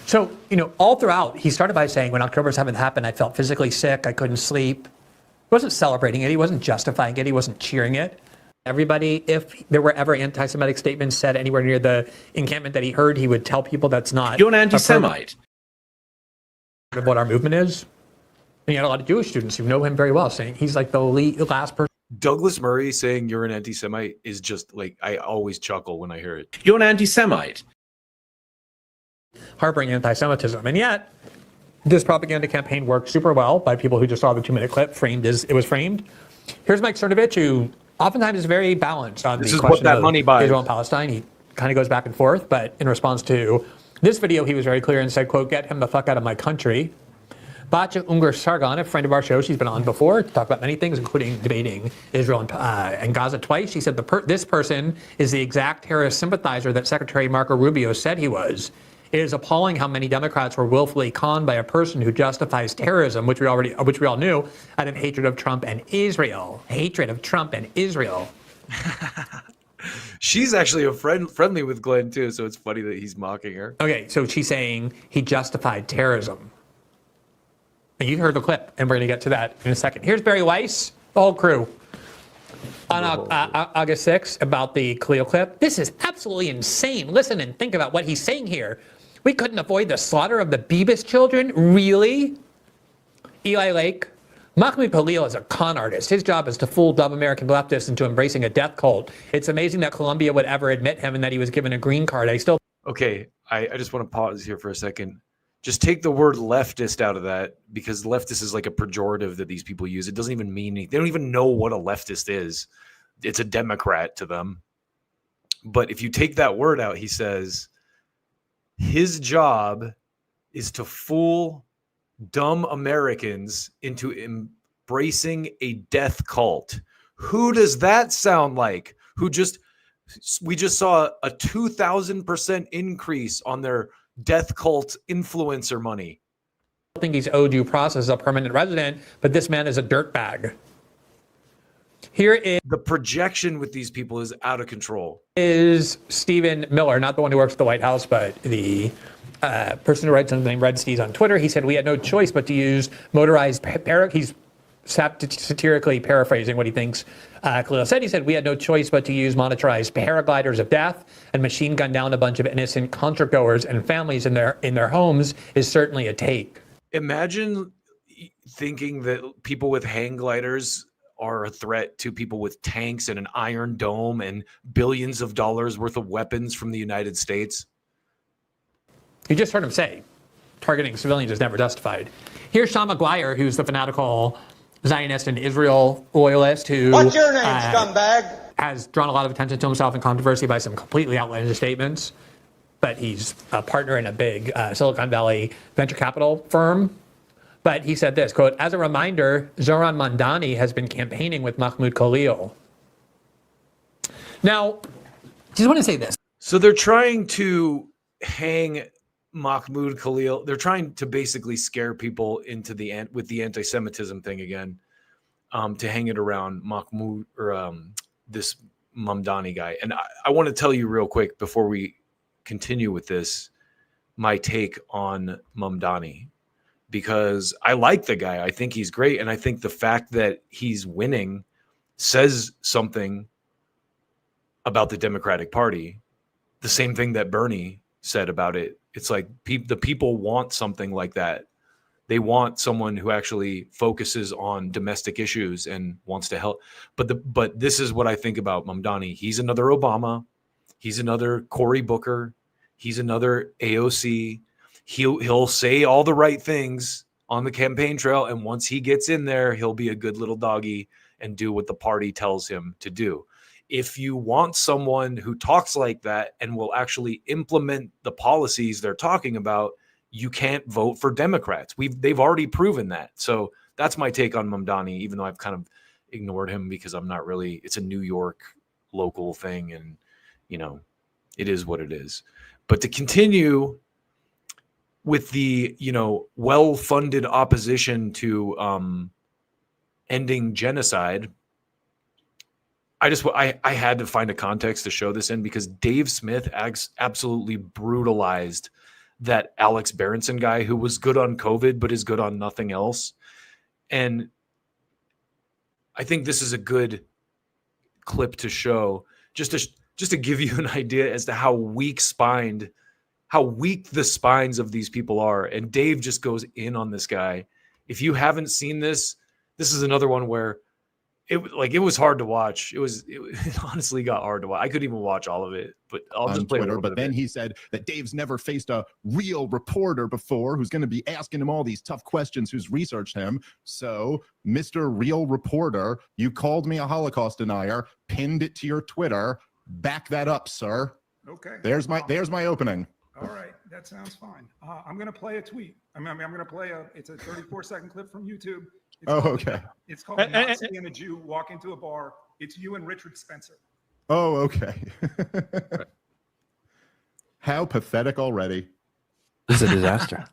[SPEAKER 1] So, all throughout, he started by saying, when October 7th happened, I felt physically sick. I couldn't sleep. He wasn't celebrating it. He wasn't justifying it. He wasn't cheering it. Everybody, if there were ever anti-Semitic statements said anywhere near the encampment that he heard, he would tell people that's not.
[SPEAKER 5] You're an anti-Semite.
[SPEAKER 1] of what our movement is. And you had a lot of Jewish students who know him very well saying he's like the last person.
[SPEAKER 18] Douglas Murray saying you're an anti-Semite is just like, I always chuckle when I hear it.
[SPEAKER 5] You're an anti-Semite.
[SPEAKER 1] Harboring anti-Semitism. And yet, this propaganda campaign worked super well by people who just saw the 2-minute clip framed as it was framed. Here's Mike Cernovich, who oftentimes is very balanced on
[SPEAKER 18] This
[SPEAKER 1] the
[SPEAKER 18] is
[SPEAKER 1] question
[SPEAKER 18] what that
[SPEAKER 1] of
[SPEAKER 18] money buys.
[SPEAKER 1] Israel and Palestine. He kind of goes back and forth, but in response to this video, he was very clear and said, quote, "Get him the fuck out of my country." Batya Unger Sargon, a friend of our show, she's been on before to talk about many things, including debating Israel and Gaza twice. She said this person is the exact terrorist sympathizer that Secretary Marco Rubio said he was. It is appalling how many Democrats were willfully conned by a person who justifies terrorism, which we all knew, out of hatred of Trump and Israel. Hatred of Trump and Israel.
[SPEAKER 18] She's actually friendly with Glenn too, so it's funny that he's mocking her.
[SPEAKER 1] Okay, so she's saying he justified terrorism. And you heard the clip, and we're going to get to that in a second. Here's Barry Weiss, the whole crew, on August 6th about the Khalil clip. This is absolutely insane. Listen and think about what he's saying here. We couldn't avoid the slaughter of the Beebus children? Really? Eli Lake. Mahmoud Khalil is a con artist. His job is to fool dumb American leftists into embracing a death cult. It's amazing that Colombia would ever admit him and that he was given a green card.
[SPEAKER 18] Okay, I just want to pause here for a second. Just take the word leftist out of that, because leftist is like a pejorative that these people use. It doesn't even mean anything. They don't even know what a leftist is. It's a Democrat to them. But if you take that word out, he says his job is to fool dumb Americans into embracing a death cult. Who does that sound like? We just saw a 2,000% increase on their death cult influencer money.
[SPEAKER 1] I think he's owed due process as a permanent resident, but this man is a dirtbag. Here is
[SPEAKER 18] the projection with these people is out of control.
[SPEAKER 1] Is Stephen Miller, not the one who works at the White House, but the person who writes under the name Red Steez on Twitter. He said we had no choice but to use motorized he's satirically paraphrasing what he thinks Khalil said. He said we had no choice but to use motorized paragliders of death and machine gun down a bunch of innocent concert goers and families in their homes is certainly a take.
[SPEAKER 18] Imagine thinking that people with hang gliders are a threat to people with tanks and an Iron Dome and billions of dollars worth of weapons from the United States.
[SPEAKER 1] You just heard him say targeting civilians is never justified. Here's Sean McGuire, who's the fanatical Zionist and Israel loyalist who
[SPEAKER 6] What's your name, scumbag?
[SPEAKER 1] Has drawn a lot of attention to himself and controversy by some completely outlandish statements. But he's a partner in a big Silicon Valley venture capital firm. But he said this, quote, "As a reminder, Zoran Mandani has been campaigning with Mahmoud Khalil." Now, just want to say this.
[SPEAKER 18] So they're trying to hang Mahmoud Khalil. They're trying to basically scare people into with the anti-Semitism thing again, to hang it around Mahmoud or this Mamdani guy. And I want to tell you real quick before we continue with this, my take on Mamdani, because I like the guy. I think he's great. And I think the fact that he's winning says something about the Democratic Party. The same thing that Bernie said about it. It's like the people want something like that. They want someone who actually focuses on domestic issues and wants to help. But this is what I think about Mamdani. He's another Obama. He's another Cory Booker. He's another AOC. He'll say all the right things on the campaign trail, and once he gets in there, he'll be a good little doggy and do what the party tells him to do. If you want someone who talks like that and will actually implement the policies they're talking about, you can't vote for Democrats. They've already proven that. So that's my take on Mamdani, even though I've kind of ignored him because I'm not really, it's a New York local thing, and it is what it is. But to continue with the, well-funded opposition to ending genocide, I had to find a context to show this in, because Dave Smith absolutely brutalized that Alex Berenson guy who was good on COVID but is good on nothing else. And I think this is a good clip to show, just to give you an idea as to how weak-spined how weak the spines of these people are. And Dave just goes in on this guy. If you haven't seen this, this is another one where it was hard to watch. It honestly got hard to watch. I couldn't even watch all of it, but I'll just play
[SPEAKER 6] Twitter. But then he said that Dave's never faced a real reporter before who's going to be asking him all these tough questions, who's researched him. So, Mr. Real Reporter, you called me a Holocaust denier, pinned it to your Twitter. Back that up, sir.
[SPEAKER 9] Okay.
[SPEAKER 6] There's my opening.
[SPEAKER 9] All right, that sounds fine. I'm going to play a tweet. I'm going to play it's a 34-second clip from YouTube.
[SPEAKER 6] Okay.
[SPEAKER 9] It's called A Nazi and a Jew Walk Into a Bar. It's you and Richard Spencer.
[SPEAKER 6] Oh, okay. How pathetic already.
[SPEAKER 10] This is a disaster.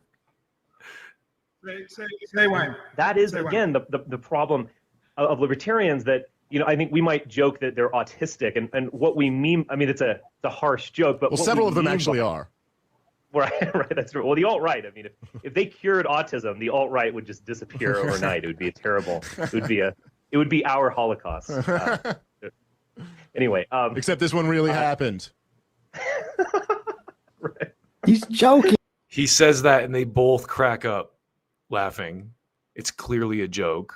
[SPEAKER 9] Say when.
[SPEAKER 11] That is, again, the problem of libertarians that, I think we might joke that they're autistic. And what we mean, it's a harsh joke. But
[SPEAKER 6] several of them actually are.
[SPEAKER 11] Right, that's right. Well, the alt-right, if they cured autism, the alt-right would just disappear overnight. It would be it would be our Holocaust. Anyway.
[SPEAKER 6] Except this one really happened.
[SPEAKER 11] Right.
[SPEAKER 10] He's joking.
[SPEAKER 18] He says that and they both crack up laughing. It's clearly a joke.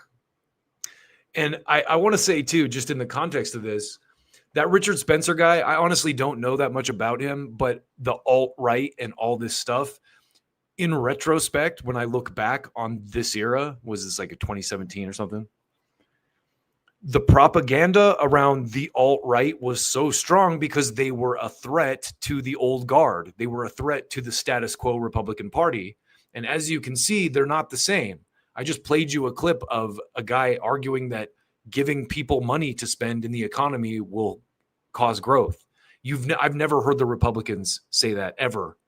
[SPEAKER 18] And I want to say too, just in the context of this, that Richard Spencer guy, I honestly don't know that much about him, but the alt-right and all this stuff, in retrospect, when I look back on this era, was this like a 2017 or something? The propaganda around the alt-right was so strong because they were a threat to the old guard. They were a threat to the status quo Republican Party. And as you can see, they're not the same. I just played you a clip of a guy arguing that giving people money to spend in the economy will cause growth. I've never heard the Republicans say that ever.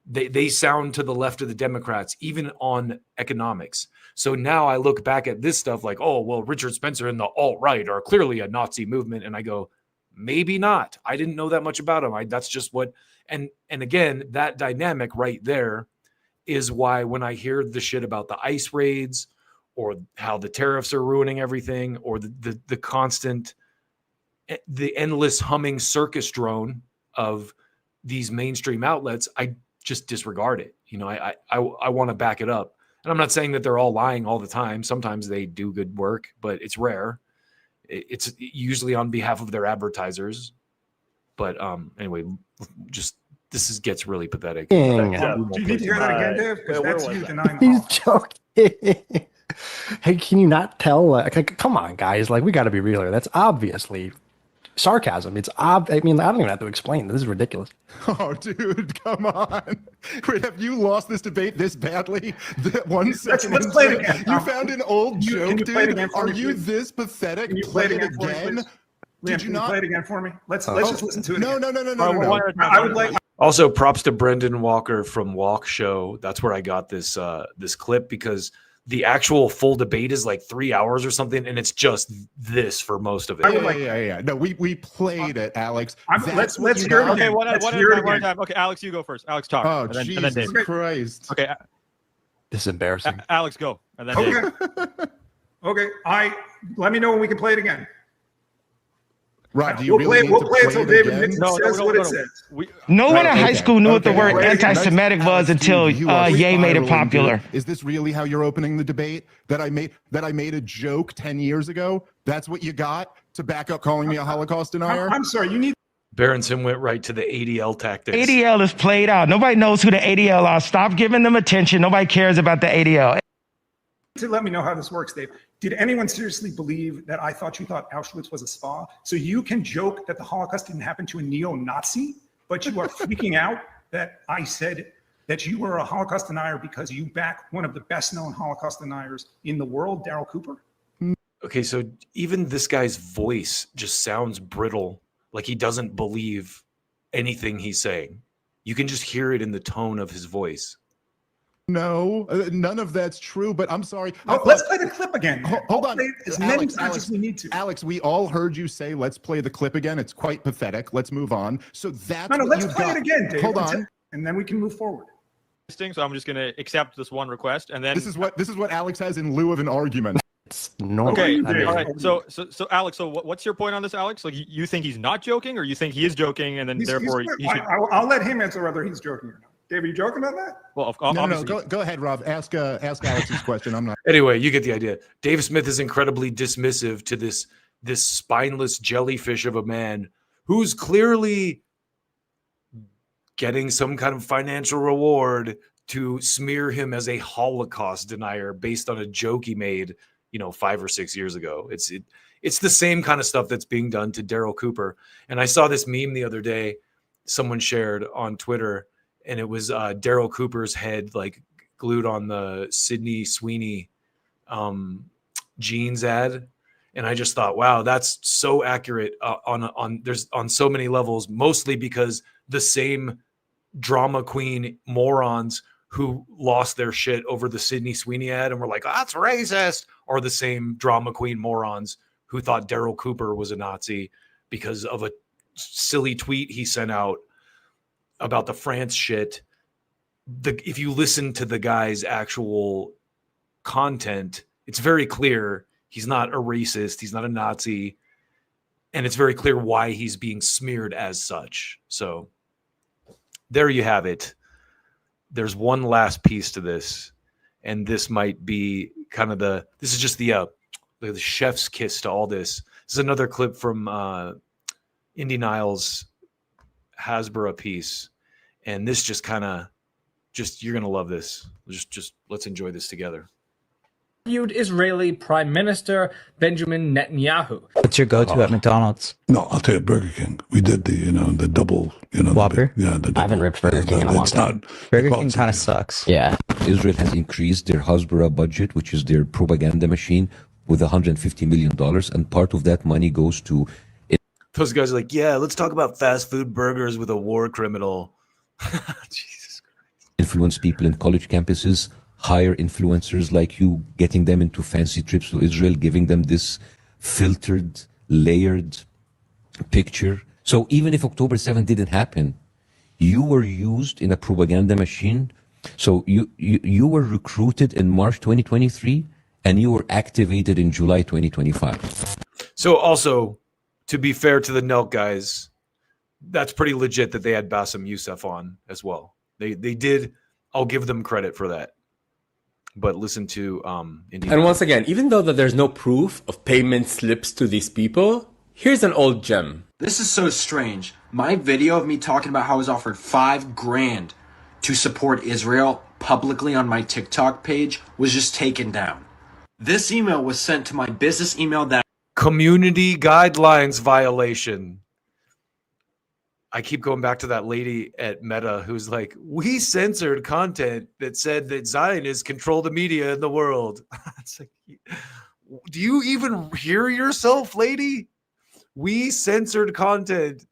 [SPEAKER 18] They sound to the left of the Democrats, even on economics. So now I look back at this stuff like, oh, well, Richard Spencer and the alt-right are clearly a Nazi movement. And I go, maybe not. I didn't know that much about them. That's just what, and again, that dynamic right there is why when I hear the shit about the ICE raids or how the tariffs are ruining everything, or the constant, the endless humming circus drone of these mainstream outlets, I just disregard it. I want to back it up. And I'm not saying that they're all lying all the time. Sometimes they do good work, but it's rare. It's usually on behalf of their advertisers. But anyway, just gets really pathetic.
[SPEAKER 9] Do you need to hear that again, Dave? Because that's you denying
[SPEAKER 10] He's joking. Hey, can you not tell? Come on, guys. We got to be real here. That's obviously sarcasm. I don't even have to explain. This is ridiculous.
[SPEAKER 6] Oh, dude, come on. Wait, have you lost this debate this badly? 1 second.
[SPEAKER 9] Let's play it again.
[SPEAKER 6] You found an old joke, dude? Are you this pathetic? Play it again?
[SPEAKER 9] Did you not play it again for me? Let's just listen to it.
[SPEAKER 6] No.
[SPEAKER 9] I would like.
[SPEAKER 18] Also, props to Brendan Walker from Walk Show. That's where I got this clip, because the actual full debate is like 3 hours or something, and it's just this for most of it.
[SPEAKER 6] Yeah. No, we played it, Alex.
[SPEAKER 9] Let's hear it again.
[SPEAKER 12] Okay, one at a time. Okay, Alex, you go first. Alex, talk.
[SPEAKER 6] Oh,
[SPEAKER 12] and then
[SPEAKER 6] Jesus
[SPEAKER 12] Dave.
[SPEAKER 6] Christ.
[SPEAKER 12] Okay.
[SPEAKER 10] This is embarrassing.
[SPEAKER 12] Alex, go. And then Dave.
[SPEAKER 9] Okay. Let me know when we can play it again.
[SPEAKER 6] Rod, do you really need to play it
[SPEAKER 9] until
[SPEAKER 6] again?
[SPEAKER 9] David says what it says.
[SPEAKER 13] No one in high school knew what the word anti-Semitic was until Ye made it popular.
[SPEAKER 6] Is this really how you're opening the debate? That I made a joke 10 years ago? That's what you got to back up calling me a Holocaust denier?
[SPEAKER 9] I'm sorry, you need.
[SPEAKER 18] Berenson went right to the ADL tactics.
[SPEAKER 13] ADL is played out. Nobody knows who the ADL are. Stop giving them attention. Nobody cares about the ADL.
[SPEAKER 9] To let me know how this works, Dave. Did anyone seriously believe that you thought Auschwitz was a spa? So you can joke that the Holocaust didn't happen to a neo-Nazi, but you are freaking out that I said that you were a Holocaust denier because you back one of the best-known Holocaust deniers in the world, Daryl Cooper?
[SPEAKER 18] Okay, so even this guy's voice just sounds brittle, like he doesn't believe anything he's saying. You can just hear it in the tone of his voice.
[SPEAKER 6] No, none of that's true, but I'm sorry.
[SPEAKER 9] Let's play the clip again.
[SPEAKER 6] Hold on.
[SPEAKER 9] As many times as we need to.
[SPEAKER 6] Alex, we all heard you say, let's play the clip again. It's quite pathetic. Let's move on. So that's
[SPEAKER 9] let's play it again, Dave.
[SPEAKER 6] Hold on.
[SPEAKER 9] And then we can move forward.
[SPEAKER 12] So I'm just going to accept this one request, and then
[SPEAKER 6] this is what Alex has in lieu of an argument.
[SPEAKER 10] It's normal.
[SPEAKER 12] Okay,
[SPEAKER 10] I mean,
[SPEAKER 12] all right. So Alex, so what's your point on this, Alex? Like, you think he's not joking, or you think he is joking, and then therefore he should?
[SPEAKER 9] I'll let him answer whether he's joking or not. David, you joking about that?
[SPEAKER 12] Well,
[SPEAKER 6] No, go ahead, Rob. Ask Alex's question. I'm not.
[SPEAKER 18] Anyway, you get the idea. Dave Smith is incredibly dismissive to this spineless jellyfish of a man who's clearly getting some kind of financial reward to smear him as a Holocaust denier based on a joke he made, 5 or 6 years ago. It's the same kind of stuff that's being done to Daryl Cooper. And I saw this meme the other day someone shared on Twitter, and it was Daryl Cooper's head like glued on the Sydney Sweeney jeans ad. And I just thought, wow, that's so accurate on so many levels, mostly because the same drama queen morons who lost their shit over the Sydney Sweeney ad and were like, that's racist, are the same drama queen morons who thought Daryl Cooper was a Nazi because of a silly tweet he sent out about the France shit. If you listen to the guy's actual content, it's very clear he's not a racist, he's not a Nazi, and it's very clear why he's being smeared as such. So there you have it. There's one last piece to this, and this might be kind of this is just the chef's kiss to all this. This is another clip from Indy Niles' Hasbro piece, and this just kind of you're gonna love this. Just let's enjoy this together.
[SPEAKER 2] Israeli Prime Minister Benjamin Netanyahu.
[SPEAKER 7] What's your go-to at McDonald's?
[SPEAKER 31] No, I'll tell you, Burger King. We did the double,
[SPEAKER 7] Whopper.
[SPEAKER 31] The double.
[SPEAKER 7] I haven't ripped Burger King in a long time. Burger King kind of sucks. Yeah.
[SPEAKER 8] Israel has increased their Hasbara budget, which is their propaganda machine, with $150 million, and part of that money goes to.
[SPEAKER 18] Those guys are like, yeah, let's talk about fast food burgers with a war criminal. Jesus Christ.
[SPEAKER 8] Influence people in college campuses. Hire influencers like you, getting them into fancy trips to Israel, giving them this filtered, layered picture. So even if October 7th didn't happen, you were used in a propaganda machine. So you were recruited in March 2023, and you were activated in July 2025.
[SPEAKER 18] So also, to be fair to the Nelk guys, that's pretty legit that they had Bassem Youssef on as well. They did. I'll give them credit for that. But listen to Indiana.
[SPEAKER 14] And once again, even though that there's no proof of payment slips to these people, here's an old gem.
[SPEAKER 16] This is so strange. My video of me talking about how I was offered $5,000 to support Israel publicly on my TikTok page was just taken down. This email was sent to my business email that
[SPEAKER 18] community guidelines violation. I keep going back to that lady at Meta who's like, we censored content that said that Zionists control the media in the world. It's like, do you even hear yourself, lady? We censored content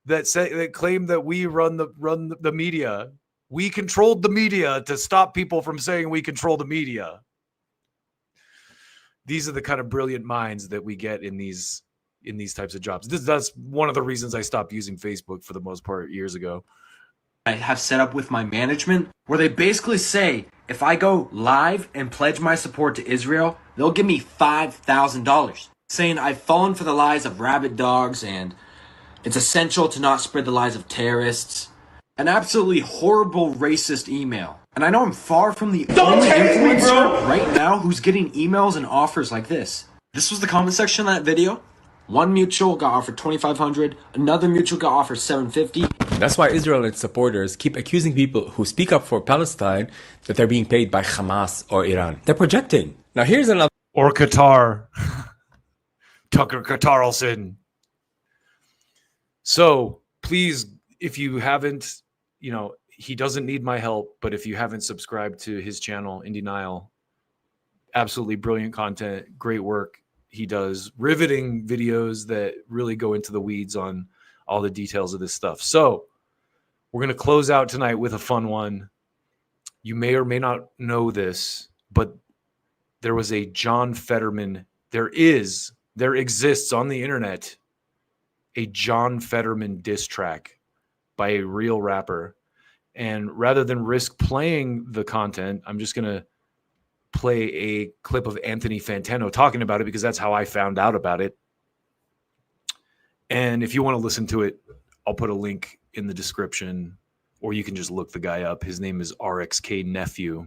[SPEAKER 18] that claimed that we run the media. We controlled the media to stop people from saying we control the media. These are the kind of brilliant minds that we get in these types of jobs. That's one of the reasons I stopped using Facebook for the most part years ago.
[SPEAKER 16] I have set up with my management where they basically say if I go live and pledge my support to Israel, they'll give me $5,000, saying I've fallen for the lies of rabid dogs and it's essential to not spread the lies of terrorists. An absolutely horrible racist email. And I know I'm far from the only influencer right now who's getting emails and offers like this. This was the comment section of that video. One mutual got offered $2,500. Another mutual got offered $750.
[SPEAKER 14] That's why Israel and its supporters keep accusing people who speak up for Palestine that they're being paid by Hamas or Iran. They're projecting. Now here's another.
[SPEAKER 18] Or Qatar. Tucker Carlson. So please, if you haven't, he doesn't need my help, but if you haven't subscribed to his channel, Indy Nile, absolutely brilliant content, great work. He does riveting videos that really go into the weeds on all the details of this stuff. So we're going to close out tonight with a fun one. You may or may not know this, but there was a John Fetterman. There exists on the internet a John Fetterman diss track by a real rapper. And rather than risk playing the content, I'm just going to play a clip of Anthony Fantano talking about it because that's how I found out about it. And if you want to listen to it, I'll put a link in the description, or you can just look the guy up. His name is RXK Nephew.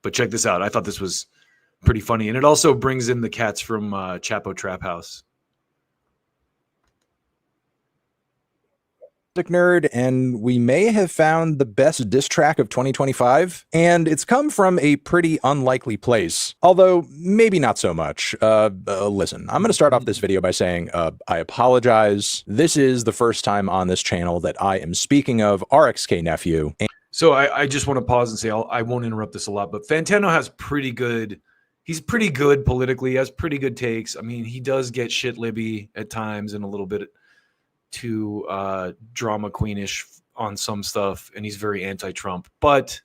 [SPEAKER 18] But check this out. I thought this was pretty funny. And it also brings in the cats from Chapo Trap House.
[SPEAKER 3] Nerd, and we may have found the best diss track of 2025, and it's come from a pretty unlikely place, although maybe not so much. Listen, I'm going to start off this video by saying I apologize. This is the first time on this channel that I am speaking of RXK Nephew.
[SPEAKER 18] So I just want to pause and say I won't interrupt this a lot, but Fantano has he's pretty good politically, he has pretty good takes. I mean, he does get shit libby at times and a little bit too drama queenish on some stuff, and he's very anti-Trump. But,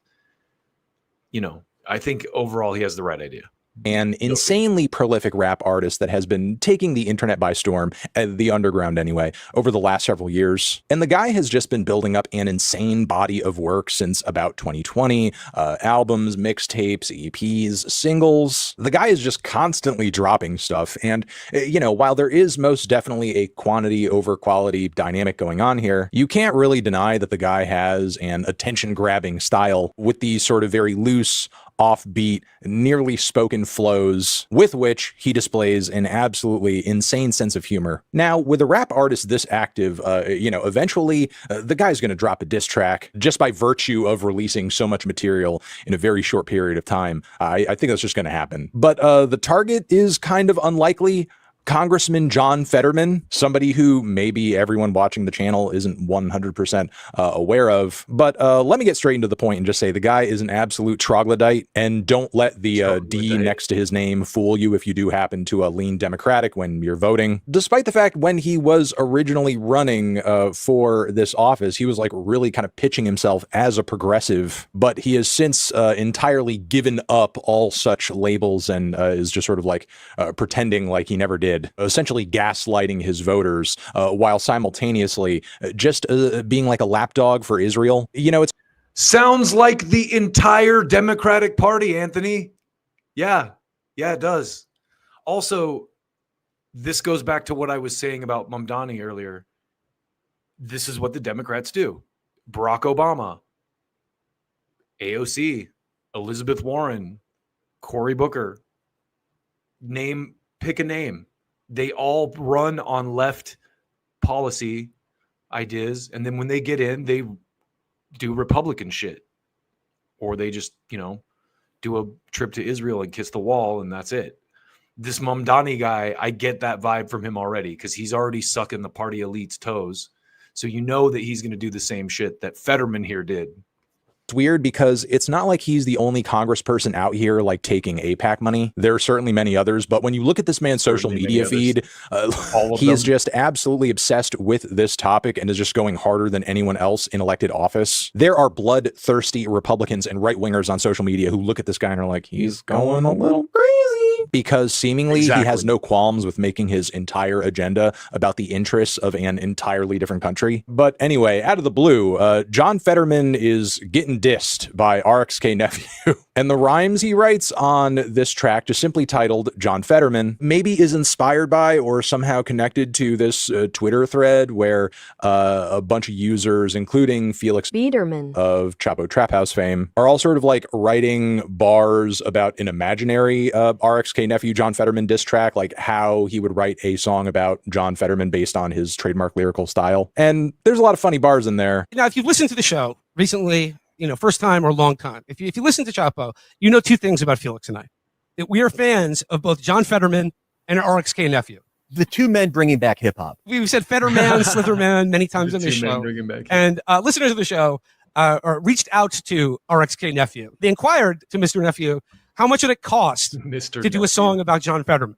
[SPEAKER 18] I think overall he has the right idea.
[SPEAKER 3] An insanely prolific rap artist that has been taking the internet by storm, the underground anyway, over the last several years. And the guy has just been building up an insane body of work since about 2020, albums, mixtapes, EPs, singles. The guy is just constantly dropping stuff. And, while there is most definitely a quantity over quality dynamic going on here, you can't really deny that the guy has an attention-grabbing style with these sort of very loose, offbeat, nearly spoken flows with which he displays an absolutely insane sense of humor. Now, with a rap artist this active, eventually the guy's going to drop a diss track just by virtue of releasing so much material in a very short period of time. I think that's just going to happen. But the target is kind of unlikely. Congressman John Fetterman, somebody who maybe everyone watching the channel isn't 100% aware of. But let me get straight into the point and just say the guy is an absolute troglodyte, and don't let the D next to his name fool you if you do happen to lean Democratic when you're voting. Despite the fact when he was originally running for this office, he was like really kind of pitching himself as a progressive, but he has since entirely given up all such labels and is just sort of like pretending like he never did. Essentially gaslighting his voters while simultaneously just being like a lapdog for Israel. It's
[SPEAKER 18] sounds like the entire Democratic Party, Anthony. Yeah, it does. Also, this goes back to what I was saying about Mamdani earlier. This is what the Democrats do. Barack Obama, AOC, Elizabeth Warren, Cory Booker. Pick a name. They all run on left policy ideas, and then when they get in, they do Republican shit, or they just do a trip to Israel and kiss the wall, and that's it. This Mamdani guy, I get that vibe from him already because he's already sucking the party elite's toes, so that he's going to do the same shit that Fetterman here did.
[SPEAKER 3] It's weird because it's not like he's the only congressperson out here like taking AIPAC money. There are certainly many others, but when you look at this man's social media feed, he is just absolutely obsessed with this topic and is just going harder than anyone else in elected office. There are bloodthirsty Republicans and right-wingers on social media who look at this guy and are like, he's going a little crazy. Because seemingly he has no qualms with making his entire agenda about the interests of an entirely different country. But anyway, out of the blue, John Fetterman is getting dissed by RXK Nephew. And the rhymes he writes on this track, just simply titled John Fetterman, maybe is inspired by or somehow connected to this Twitter thread where a bunch of users, including Felix Biederman of Chapo Trap House fame, are all sort of like writing bars about an imaginary RXK Nephew John Fetterman diss track, like how he would write a song about John Fetterman based on his trademark lyrical style. And there's a lot of funny bars in there.
[SPEAKER 17] Now, if you've listened to the show recently, first time or long time, if you listen to Chapo, you know two things about Felix and I. That we are fans of both John Fetterman and RXK Nephew.
[SPEAKER 19] The two men bringing back hip hop.
[SPEAKER 17] We've said Fetterman, Slitherman many times on the show. And listeners of the show reached out to RXK Nephew. They inquired to Mr. Nephew, how much would it cost to do a song about John Fetterman?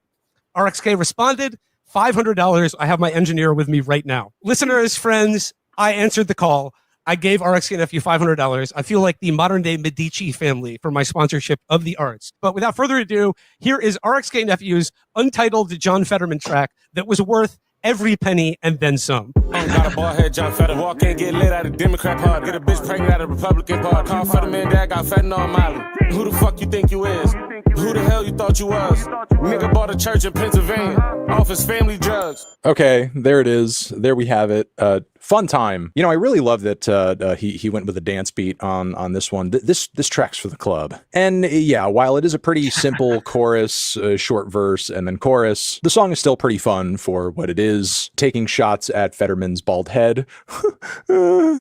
[SPEAKER 17] RXK responded, $500. I have my engineer with me right now. Listeners, friends, I answered the call. I gave RXK Nephew $500. I feel like the modern day Medici family for my sponsorship of the arts. But without further ado, here is RXK Nephew's untitled John Fetterman track that was worth every penny and then some.
[SPEAKER 15] Got a bald head, John Fetterman. Walk in, get lit out of Democrat party. Get a bitch pregnant out of Republican party. Call Fetterman dad, got fentanyl on Molly. Who the fuck you think you is? Who the hell you thought you was? Nigga bought a church in Pennsylvania off his family drugs.
[SPEAKER 3] Okay, there it is. There we have it. Fun time. You know, I really love that he went with a dance beat on this one. This track's for the club. And yeah, while it is a pretty simple chorus, short verse, and then chorus, the song is still pretty fun for what it is. Taking shots at Fetterman's bald head.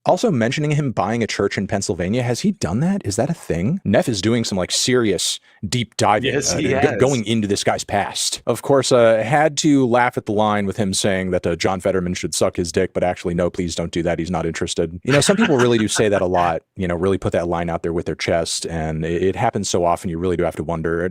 [SPEAKER 3] Also mentioning him buying a church in Pennsylvania. Has he done that? Is that a thing? Neff is doing some like serious deep diving,
[SPEAKER 18] Yes, he has.
[SPEAKER 3] going into this guy's past. Of course, had to laugh at the line with him saying that John Fetterman should suck his dick, but actually, no, please don't do that. He's not interested. You know, some people really do say that a lot, you know, really put that line out there with their chest. And it happens so often, you really do have to wonder,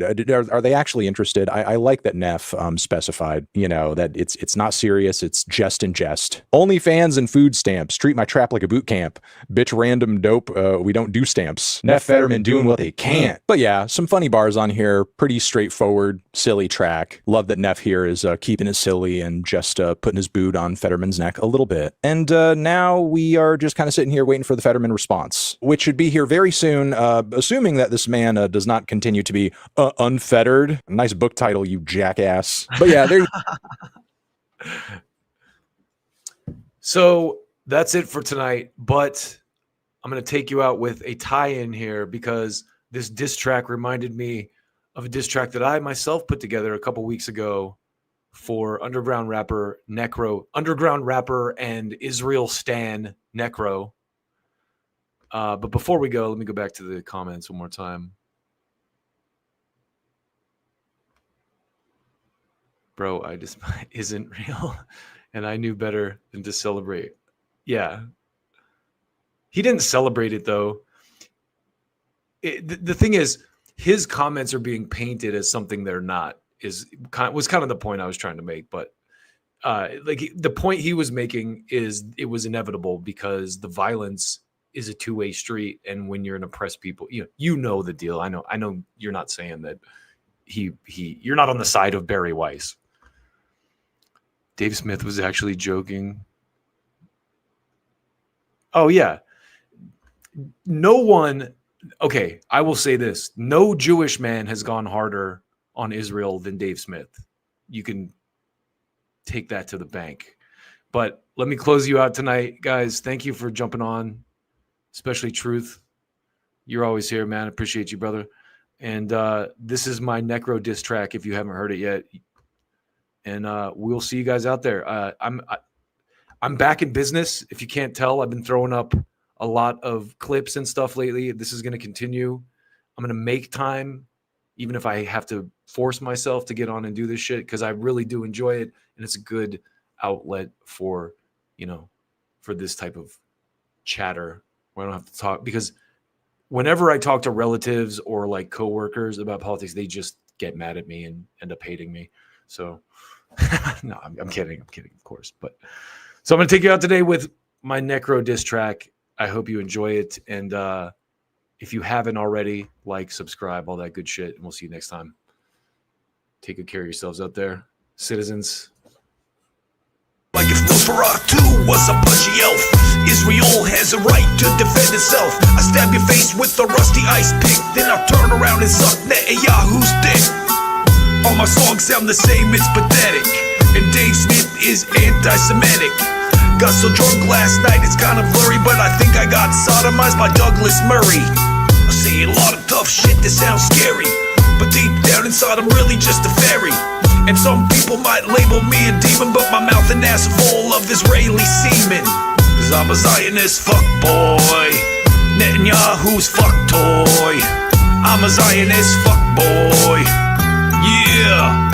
[SPEAKER 3] are they actually interested? I like that Neff specified, you know, that it's not serious. It's jest and jest. Only fans and food stamps. Treat my trap like a boot camp. Bitch random dope. We don't do stamps. Neff Fetterman doing what they can't. But yeah, some funny bars on here. Pretty straightforward, silly track. Love that Neff here is keeping it silly and just putting his boot on Fetterman's neck a little bit. And now we are just kind of sitting here waiting for the Fetterman response, which should be here very soon, assuming that this man does not continue to be unfettered. Nice book title, you jackass. But yeah, there.
[SPEAKER 18] So that's it for tonight, but I'm going to take you out with a tie-in here because this diss track reminded me of a diss track that I myself put together a couple weeks ago for underground rapper and Israel stan Necro. But before we go, let me go back to the comments one more time. Bro, I just isn't real, and I knew better than to celebrate. Yeah. He didn't celebrate it, though. The thing is, his comments are being painted as something they're not. Was kind of the point I was trying to make, but like the point he was making is it was inevitable because the violence is a two-way street, and when you're an oppressed people, you know the deal. I know you're not saying that you're not on the side of Barry Weiss. Dave Smith was actually joking. Oh yeah, no one. Okay, I will say this: no Jewish man has gone harder on Israel than Dave Smith. You can take that to the bank. But let me close you out tonight, guys. Thank you for jumping on, especially Truth. You're always here, man. Appreciate you, brother. And this is my Necro diss track if you haven't heard it yet. And we'll see you guys out there. I'm back in business. If you can't tell, I've been throwing up a lot of clips and stuff lately. This is going to continue. I'm going to make time, even if I have to force myself to get on and do this shit, because I really do enjoy it. And it's a good outlet for, for this type of chatter where I don't have to talk. Because whenever I talk to relatives or like coworkers about politics, they just get mad at me and end up hating me. So no, I'm kidding. I'm kidding, of course. But so I'm going to take you out today with my Necro diss track. I hope you enjoy it. And if you haven't already, like, subscribe, all that good shit. And we'll see you next time. Take good care of yourselves out there, citizens.
[SPEAKER 20] Like if Nosferatu was a pudgy elf, Israel has a right to defend itself. I stab your face with a rusty ice pick, then I turn around and suck Netanyahu's dick. All my songs sound the same, it's pathetic. And Dave Smith is anti-Semitic. Got so drunk last night, it's kind of blurry, but I think I got sodomized by Douglas Murray. I say a lot of tough shit that sounds scary, but deep down inside I'm really just a fairy. And some people might label me a demon, but my mouth and ass are full of Israeli semen. Cause I'm a Zionist fuckboy, Netanyahu's fuck toy. I'm a Zionist fuckboy, yeah.